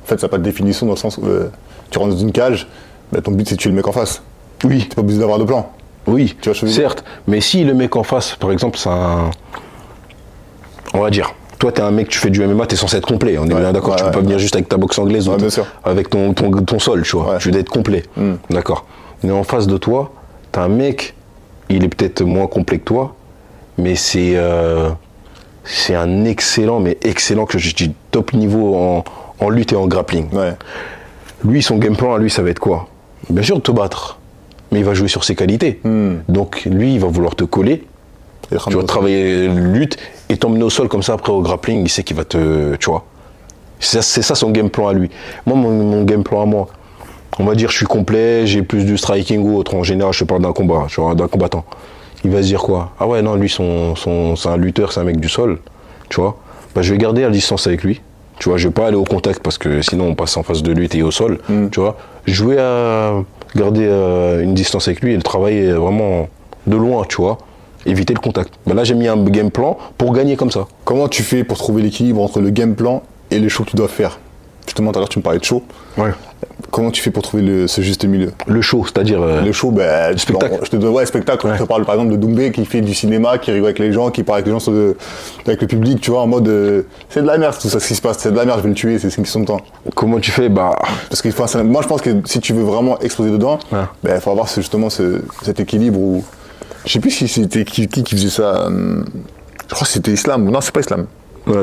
fait, ça n'a pas de définition dans le sens où tu rentres dans une cage, bah, ton but c'est de tuer le mec en face. Oui. T'es pas obligé d'avoir de plan. Oui, tu vois, certes. Mais si le mec en face, par exemple, c'est un... On va dire, toi t'es un mec, tu fais du MMA, t'es censé être complet, on est bien d'accord, tu peux pas venir juste avec ta boxe anglaise ou avec ton sol, tu vois, tu dois être complet, d'accord. Mais en face de toi, t'as un mec, il est peut-être moins complet que toi, mais c'est un excellent, que je dis top niveau en lutte et en grappling. Ouais. Lui, son game plan à lui, ça va être quoi? Bien sûr de te battre, mais il va jouer sur ses qualités. Donc lui, il va vouloir te coller, tu vas travailler lutte et t'emmener au sol comme ça après au grappling, il sait qu'il va te... Tu vois. C'est ça son game plan à lui. Moi, mon game plan à moi, on va dire je suis complet, j'ai plus du striking ou autre. En général, je te parle d'un combat, d'un combattant. Il va se dire quoi? Ah ouais, non, lui, c'est un lutteur, c'est un mec du sol, tu vois. Bah, je vais garder la distance avec lui. Tu vois, je vais pas aller au contact parce que sinon on passe en phase de lutte et au sol, tu vois. Jouer à garder une distance avec lui et le travailler vraiment de loin, tu vois. Éviter le contact. Ben là, j'ai mis un game plan pour gagner comme ça. Comment tu fais pour trouver l'équilibre entre le game plan et les shows que tu dois faire? Justement, tout à l'heure, tu me parlais de show. Ouais. Comment tu fais pour trouver ce juste milieu? Le show, c'est-à-dire... Le show, ben... spectacle. Je te donne, ouais, spectacle. Ouais. Je te parle par exemple de Doumbé qui fait du cinéma, qui rigole avec les gens, qui parle avec les gens avec le public, tu vois, en mode... c'est de la merde tout ça, ce qui se passe. C'est de la merde, je vais le tuer, c'est une question de temps. Comment tu fais? Bah... Parce que moi, je pense que si tu veux vraiment exploser dedans, ben, il faut avoir justement cet équilibre où... Je sais plus si c'était qui faisait ça. Je crois que c'était Islam. Non, c'est pas Islam.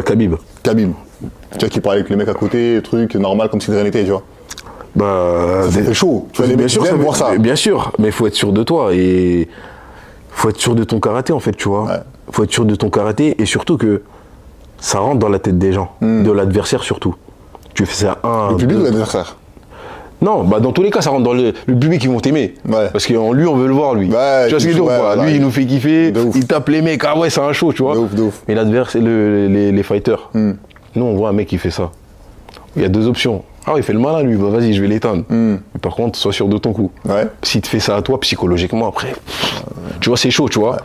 Khabib. Khabib. Tu vois, qui parlait avec les mecs à côté, truc normal, comme si de rien n'était, tu vois. Bah, ça fait chaud. Tu vois, les bien mecs sûr, voir ça. Bien sûr, mais il faut être sûr de toi et faut être sûr de ton karaté en fait, tu vois. Ouais. Faut être sûr de ton karaté et surtout que ça rentre dans la tête des gens, de l'adversaire surtout. Tu fais ça Le public ou l'adversaire? Non, bah dans tous les cas, ça rentre dans le public, ils vont t'aimer. Ouais. Parce qu'en lui, on veut le voir, lui. Ouais, tu vois ce que je veux dire ou pas? Lui, il nous fait kiffer, De ouf. il tape les mecs, ah ouais, c'est un show, tu vois. De ouf. Mais l'adversaire, les fighters, nous, on voit un mec qui fait ça. Il y a deux options. Ah, il fait le malin, lui, bah vas-y, je vais l'éteindre. Mais par contre, sois sûr de ton coup. Ouais. S'il te fait ça à toi, psychologiquement, après, tu vois, c'est chaud, tu vois.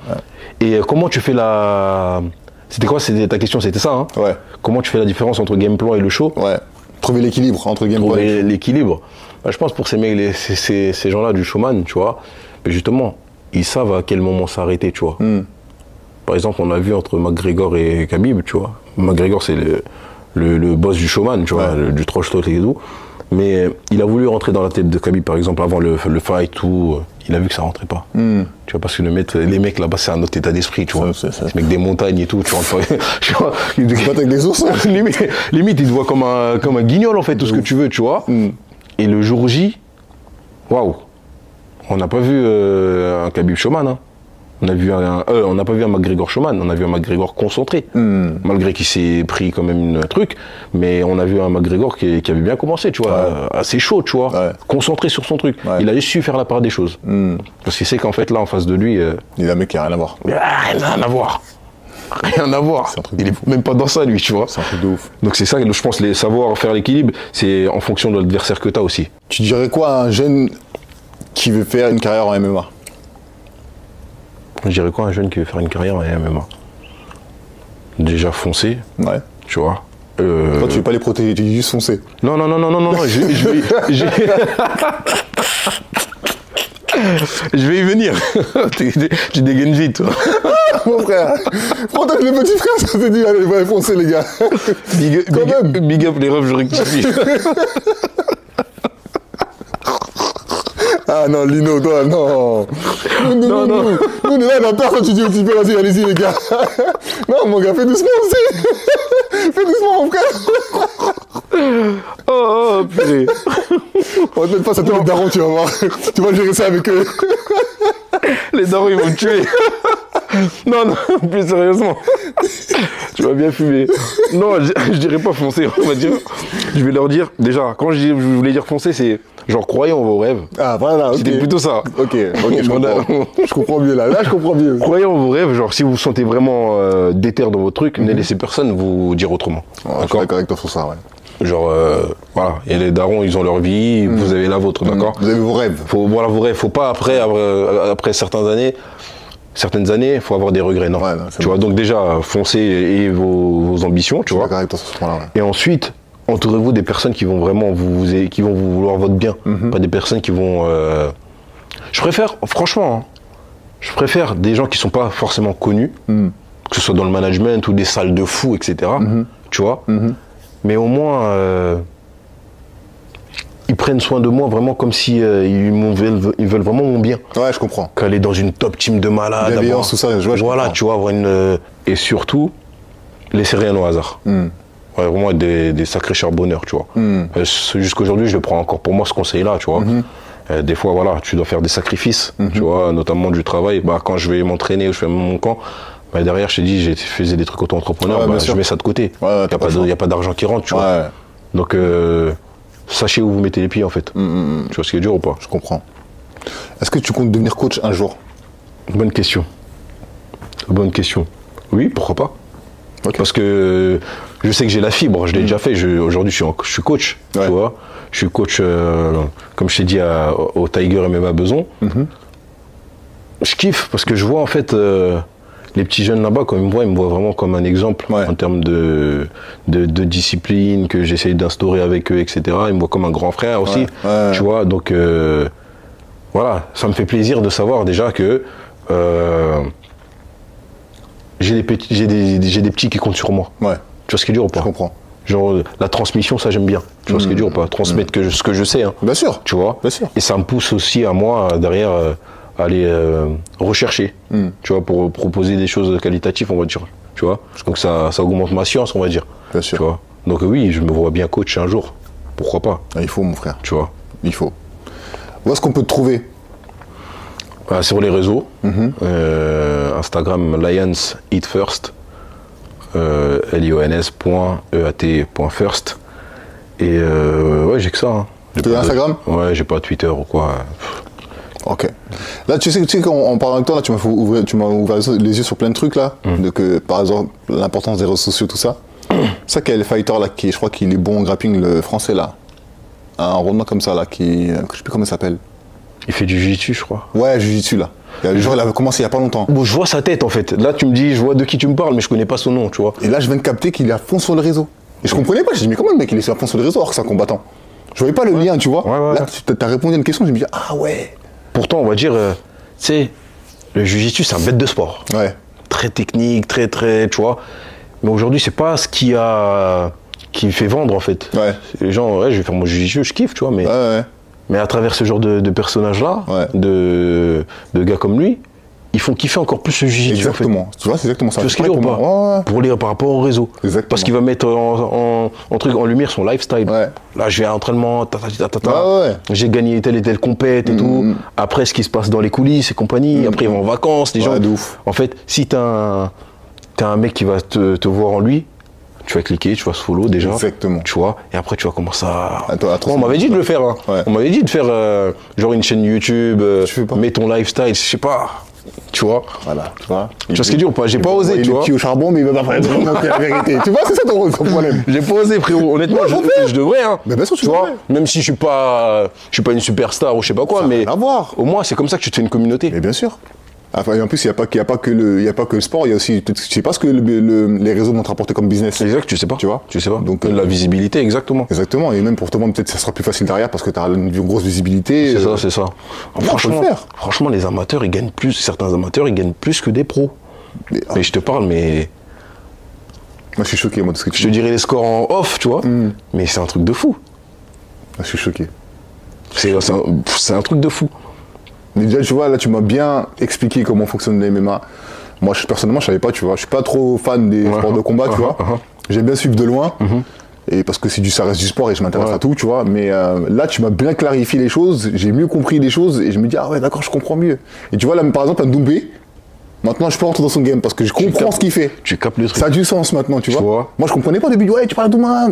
Et comment tu fais la... C'était quoi, ta question, c'était ça, hein? Ouais. Comment tu fais la différence entre game plan et le show? Ouais. Trouver l'équilibre entre game plan et Trouver l'équilibre. Bah, je pense pour ces mecs, ces gens-là du showman, tu vois, mais justement, ils savent à quel moment s'arrêter, tu vois. Par exemple, on a vu entre McGregor et Khabib, tu vois. McGregor, c'est le boss du showman, tu vois, du trash talk et tout. Mais il a voulu rentrer dans la tête de Khabib, par exemple, avant le fight, tout. Il a vu que ça rentrait pas. Tu vois, parce que les mecs là-bas, c'est un autre état d'esprit, tu vois. C'est mecs des montagnes et tout, tu rentres pas. Tu vois, ils te battent avec des ours. limite, ils te voient comme un guignol, en fait, tout ce que tu veux, tu vois. Et le jour J, waouh, on n'a pas vu un Khabib showman, hein. On n'a pas vu un McGregor showman, on a vu un McGregor concentré. Malgré qu'il s'est pris quand même un truc, mais on a vu un McGregor qui avait bien commencé, tu vois, assez chaud, tu vois, concentré sur son truc. Il a su faire la part des choses. Parce qu'il sait qu'en fait, là, en face de lui... il a un mec qui a rien à voir. Rien à voir. Rien à voir. Il est même pas dans ça, lui, tu vois. C'est un truc de ouf. Donc c'est ça, je pense, savoir faire l'équilibre, c'est en fonction de l'adversaire que tu as aussi. Tu dirais quoi à un jeune qui veut faire une carrière en MMA? Je dirais quoi à un jeune qui veut faire une carrière en MMA? Déjà foncer, tu vois. Toi, tu veux pas les protéger, tu dis juste foncer. Non, je vais y venir. Tu dégaines vite, toi. Mon frère, pourtant le petit frère, ça s'est dit, allez, il va foncer, les gars. Big up les refs, je rectifie. Ah non, Lino, toi, non. Nous, on est là, dans personne, tu dis au petit peu, vas-y, allez-y, les gars. Non, mon gars, fais doucement aussi. Fais doucement, mon frère. Oh, purée. On va te mettre face à tous les darons, tu vas voir. Tu vas gérer ça avec eux. Les darons, ils vont me tuer. Non, plus sérieusement. Tu vas bien fumer. Non, je dirais pas foncer, on va dire. Je vais leur dire, déjà, quand je voulais dire foncer, c'est genre croyez en vos rêves. Ah, voilà, ok. C'était plutôt ça. Ok, je comprends. Je comprends mieux là. Là, je comprends mieux. Croyez en vos rêves, genre si vous vous sentez vraiment déter dans votre truc, ne laissez personne vous dire autrement. Je suis d'accord avec toi sur ça, ouais. Genre, voilà, et les darons, ils ont leur vie, vous avez la vôtre, d'accord? Vous avez vos rêves. Voilà vos rêves. Faut pas après certaines années, il faut avoir des regrets, non. Ouais, non, tu vois, donc déjà, foncez et vos ambitions, tu vois. D'accord avec toi sur ce point-là, ouais. Et ensuite, entourez-vous des personnes qui vont vraiment qui vont vous vouloir votre bien, pas des personnes qui vont. Je préfère, franchement, je préfère des gens qui sont pas forcément connus, que ce soit dans le management ou des salles de fous, etc. Tu vois. Mais au moins, ils prennent soin de moi vraiment comme si ils veulent vraiment mon bien. Ouais, je comprends. Qu'aller dans une top team de malades. Bienveillance, tout ça, je vois, voilà, tu vois, avoir une... Et surtout, laisser rien au hasard. Ouais, vraiment être des sacrés charbonneurs, tu vois. Jusqu'à aujourd'hui, je le prends encore pour moi, ce conseil-là, tu vois. Des fois, voilà, tu dois faire des sacrifices, tu vois, notamment du travail. Bah, quand je vais m'entraîner ou je fais mon camp, bah, derrière, je t'ai dit, je faisais des trucs auto-entrepreneur, bah, je mets ça de côté. Il n'y a pas d'argent qui rentre, tu vois. Donc, sachez où vous mettez les pieds, en fait. Tu vois ce qui est dur ou pas? Je comprends. Est-ce que tu comptes devenir coach un jour? Bonne question. Bonne question. Oui, pourquoi pas? Parce que je sais que j'ai la fibre, je l'ai déjà fait. Aujourd'hui, je suis coach, tu vois. Je suis coach, comme je t'ai dit, au Tiger MMA Beson. Je kiffe parce que je vois, en fait, les petits jeunes là-bas, quand ils me voient vraiment comme un exemple en termes de discipline que j'essaye d'instaurer avec eux, etc. Ils me voient comme un grand frère aussi, tu vois. Donc voilà, ça me fait plaisir de savoir déjà que j'ai des petits qui comptent sur moi. Ouais. Tu vois ce qui est dur ou pas? Je comprends. Genre la transmission, ça j'aime bien. Tu vois ce qui est dur ou pas? Transmettre ce que je sais. Hein. Bien sûr. Tu vois. Bien sûr. Et ça me pousse aussi à moi derrière aller rechercher. Tu vois, pour proposer des choses qualitatives, on va dire. Tu vois. Donc ça augmente ma science, on va dire. Bien sûr. Tu vois. Donc oui, je me vois bien coach un jour. Pourquoi pas? Il faut, mon frère. Tu vois. Il faut. Où est-ce qu'on peut te trouver? Sur les réseaux. Instagram, Lions Eat First. lions.eat.first. Et ouais, j'ai que ça. Hein. Tu as Instagram? Ouais, j'ai pas Twitter ou quoi. Ok. Là, tu sais quand on parle avec toi, là, tu m'as ouvert les yeux sur plein de trucs, là. Par exemple, l'importance des réseaux sociaux, tout ça. Ça, quel est le fighter, là, je crois qu'il est bon en grappling, le français, là. Un rondement comme ça, là, je sais plus comment il s'appelle. Il fait du jiu-jitsu, je crois. Ouais, jiu-jitsu, là. Le jour, il avait commencé il y a pas longtemps. Bon, je vois sa tête, en fait. Là, tu me dis, je vois de qui tu me parles, mais je connais pas son nom, tu vois. Et là, je viens de capter qu'il est à fond sur le réseau. Et je comprenais pas. Je dis, mais comment le mec, il est à fond sur le réseau alors que c'est un combattant? Je voyais pas le lien, tu vois. Là, tu as répondu à une question, je me dis, ah ouais. Pourtant, on va dire, tu sais, le jiu-jitsu, c'est un bête de sport. Ouais. Très technique, très, tu vois. Mais aujourd'hui, c'est pas ce qui fait vendre, en fait. Ouais. Les gens, ouais, je vais faire mon jiu-jitsu, je kiffe, tu vois, mais... Ouais. Mais à travers ce genre de personnages-là, de gars comme lui, ils font kiffer encore plus ce jiu-jitsu. Exactement. En fait. Tu vois, c'est exactement ça. Tu vois ce qu'il dit ou pas? Par rapport au réseau. Exactement. Parce qu'il va mettre en lumière son lifestyle. Ouais. Là, je vais à l'entraînement, Ouais. j'ai gagné telle et telle compète et tout. Après, ce qui se passe dans les coulisses et compagnie. Après, ils vont en vacances. Les gens. De ouf. En fait, si t'as un mec qui va te voir en lui, tu vas cliquer, tu vas se follow déjà. Exactement. Tu vois, et après tu vas commencer à. Attends, on m'avait dit de le faire. Hein. Ouais. On m'avait dit de faire genre une chaîne YouTube, mets ton lifestyle, je sais pas. Tu vois. Voilà, tu vois. Tu vois ce qui est dur ou pas? J'ai pas osé, tu vois. Il est au charbon, mais il va pas faire monter la vérité. Tu vois, c'est ça ton problème. J'ai pas osé, frérot. Honnêtement, je devrais. Hein. Mais bien sûr, tu vois. Même si je suis pas une superstar ou je sais pas quoi, ça mais. À voir. Au moins, c'est comme ça que tu te fais une communauté. Mais bien sûr. Enfin, et en plus, il n'y a pas que le sport, il y a aussi, je sais pas ce que les réseaux vont te rapporter comme business. Exact, tu sais pas. Tu vois. Tu sais pas. Donc, la visibilité, exactement. Exactement. Et même pour te vendre, peut-être ça sera plus facile derrière parce que tu as une grosse visibilité. C'est ça. Franchement, les amateurs, ils gagnent plus, certains amateurs, ils gagnent plus que des pros. Mais je te parle, mais. Moi, je suis choqué, moi, de ce que tu dis. Je te dirais les scores en off, tu vois. Mais c'est un truc de fou. Je suis choqué. C'est un truc de fou. Mais déjà, tu vois, là, tu m'as bien expliqué comment fonctionne le MMA. Moi, personnellement, je savais pas, tu vois. Je suis pas trop fan des sports de combat, tu vois. J'aime bien suivre de loin. Et parce que ça reste du sport et je m'intéresse à tout, tu vois. Mais là, tu m'as bien clarifié les choses. J'ai mieux compris les choses et je me dis, ah ouais, d'accord, je comprends mieux. Et tu vois, là, par exemple, un Doumbé, maintenant, je peux rentrer dans son game parce que je comprends ce qu'il fait. Tu captes le truc. Ça a du sens maintenant, tu vois. Moi, je comprenais pas au début. Ouais, tu parles de Douma.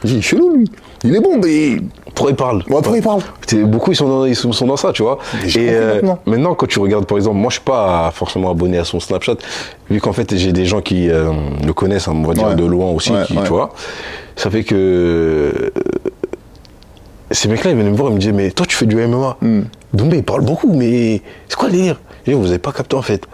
J'ai dit, chelou, lui. Il est bon, mais. Pourquoi il parle? Ouais, pourquoi il parle? Beaucoup ils sont dans ça, tu vois. Et maintenant, quand tu regardes, par exemple, moi je suis pas forcément abonné à son Snapchat, vu qu'en fait j'ai des gens qui le connaissent, on va dire de loin aussi, tu vois. Ça fait que ces mecs-là, ils venaient me voir et me disaient, mais toi tu fais du MMA. Doumbé, il parle beaucoup, mais c'est quoi le délire? Et vous avez pas capté en fait.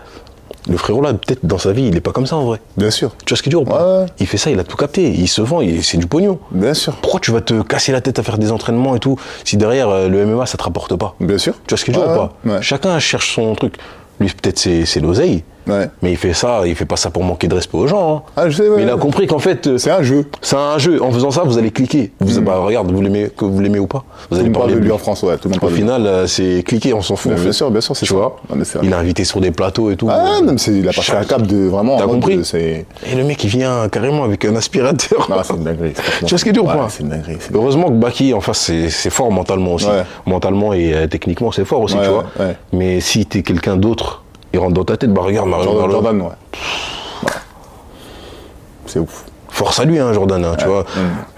Le frérot là, peut-être dans sa vie, il est pas comme ça en vrai. Bien sûr. Tu vois ce qu'il dit ou pas? Il fait ça, il a tout capté, il se vend, c'est du pognon. Bien sûr. Pourquoi tu vas te casser la tête à faire des entraînements et tout, si derrière le MMA ça te rapporte pas? Bien sûr. Tu vois ce qu'il dit ou pas? Chacun cherche son truc. Lui peut-être c'est l'oseille. Mais il fait pas ça pour manquer de respect aux gens. Hein. Ah, je sais, mais il a compris qu'en fait c'est un jeu. C'est un jeu. En faisant ça, vous allez cliquer. Regarde, que vous l'aimez ou pas. Vous allez parler de lui en France, tout le monde. Au final, c'est cliquer, on s'en fout. Bien sûr, c'est tu vois. Il a invité sur des plateaux et tout. Ah, même il a passé un cap de vraiment. T'as compris? Et le mec, il vient carrément avec un aspirateur. Non, c'est une dinguerie. Tu vois ce qu'il dit ou pas? C'est une dinguerie. Heureusement que Baki, en face, c'est fort mentalement aussi. Mentalement et techniquement, c'est fort aussi, tu vois. Mais si t'es quelqu'un d'autre, il rentre dans ta tête, regarde, Jordan, c'est ouf. Force à lui, hein, Jordan, tu vois.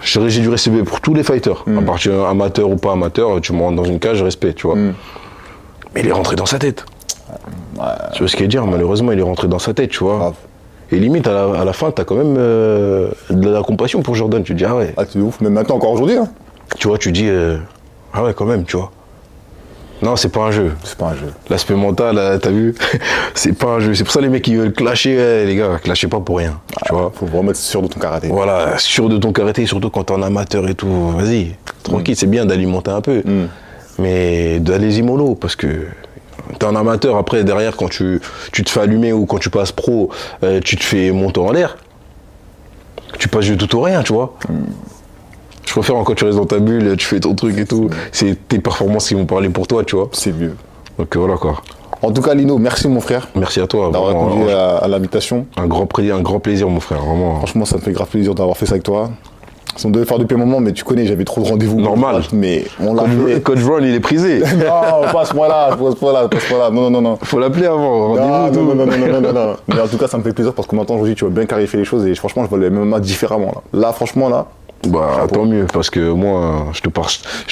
J'ai du respect pour tous les fighters. À partir amateur ou pas amateur, tu me rentres dans une cage, respect, tu vois. Mais il est rentré dans sa tête. Tu vois ce qu'il veut dire? Malheureusement, il est rentré dans sa tête, tu vois. Et limite, à la fin, t'as quand même de la compassion pour Jordan. Tu te dis, ah ouais. Ah, c'est ouf. Même maintenant, encore aujourd'hui. Hein. Tu vois, tu dis, ah ouais, quand même, tu vois. Non, c'est pas un jeu. C'est pas un jeu. L'aspect mental, t'as vu, c'est pas un jeu. C'est pour ça les mecs qui veulent clasher, les gars, clashez pas pour rien. Tu vois. Faut vraiment être sûr de ton karaté. Voilà, sûr de ton karaté, surtout quand t'es en amateur et tout. Vas-y, tranquille, c'est bien d'alimenter un peu. Mais allez-y mollo, parce que t'es un amateur, après derrière quand tu te fais allumer ou quand tu passes pro, tu te fais monter en l'air, tu passes du tout ou rien, tu vois. Je préfère quand tu restes dans ta bulle, tu fais ton truc et tout, c'est tes performances qui vont parler pour toi, tu vois. C'est mieux. Donc voilà quoi. En tout cas, Lino, merci mon frère. Merci à toi. D'avoir répondu à l'invitation. Un grand plaisir mon frère, vraiment. Franchement, ça me fait grave plaisir d'avoir fait ça avec toi. On devait faire depuis un moment, mais tu connais, j'avais trop de rendez-vous. Normal. Mais on l'a fait. Coach Brown, il est prisé. Non, pas à ce point-là. Non. Faut l'appeler avant. Non. Mais en tout cas, ça me fait plaisir parce que maintenant, aujourd'hui, tu vas bien clarifier les choses et franchement, je vois le MMA différemment. Là, franchement, là. Bah, tant mieux, parce que moi, je te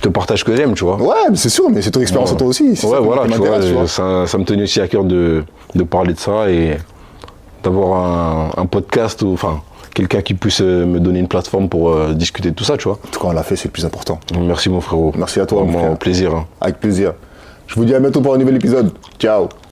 partage ce que j'aime, tu vois. Ouais, mais c'est sûr, mais c'est ton expérience à toi aussi. Ouais, voilà, tu vois, ça me tenait aussi à cœur de parler de ça et d'avoir un podcast, enfin, quelqu'un qui puisse me donner une plateforme pour discuter de tout ça, tu vois. En tout cas, on l'a fait, c'est le plus important. Merci, mon frérot. Merci à toi, vraiment, mon frère. Plaisir. Hein. Avec plaisir. Je vous dis à bientôt pour un nouvel épisode. Ciao.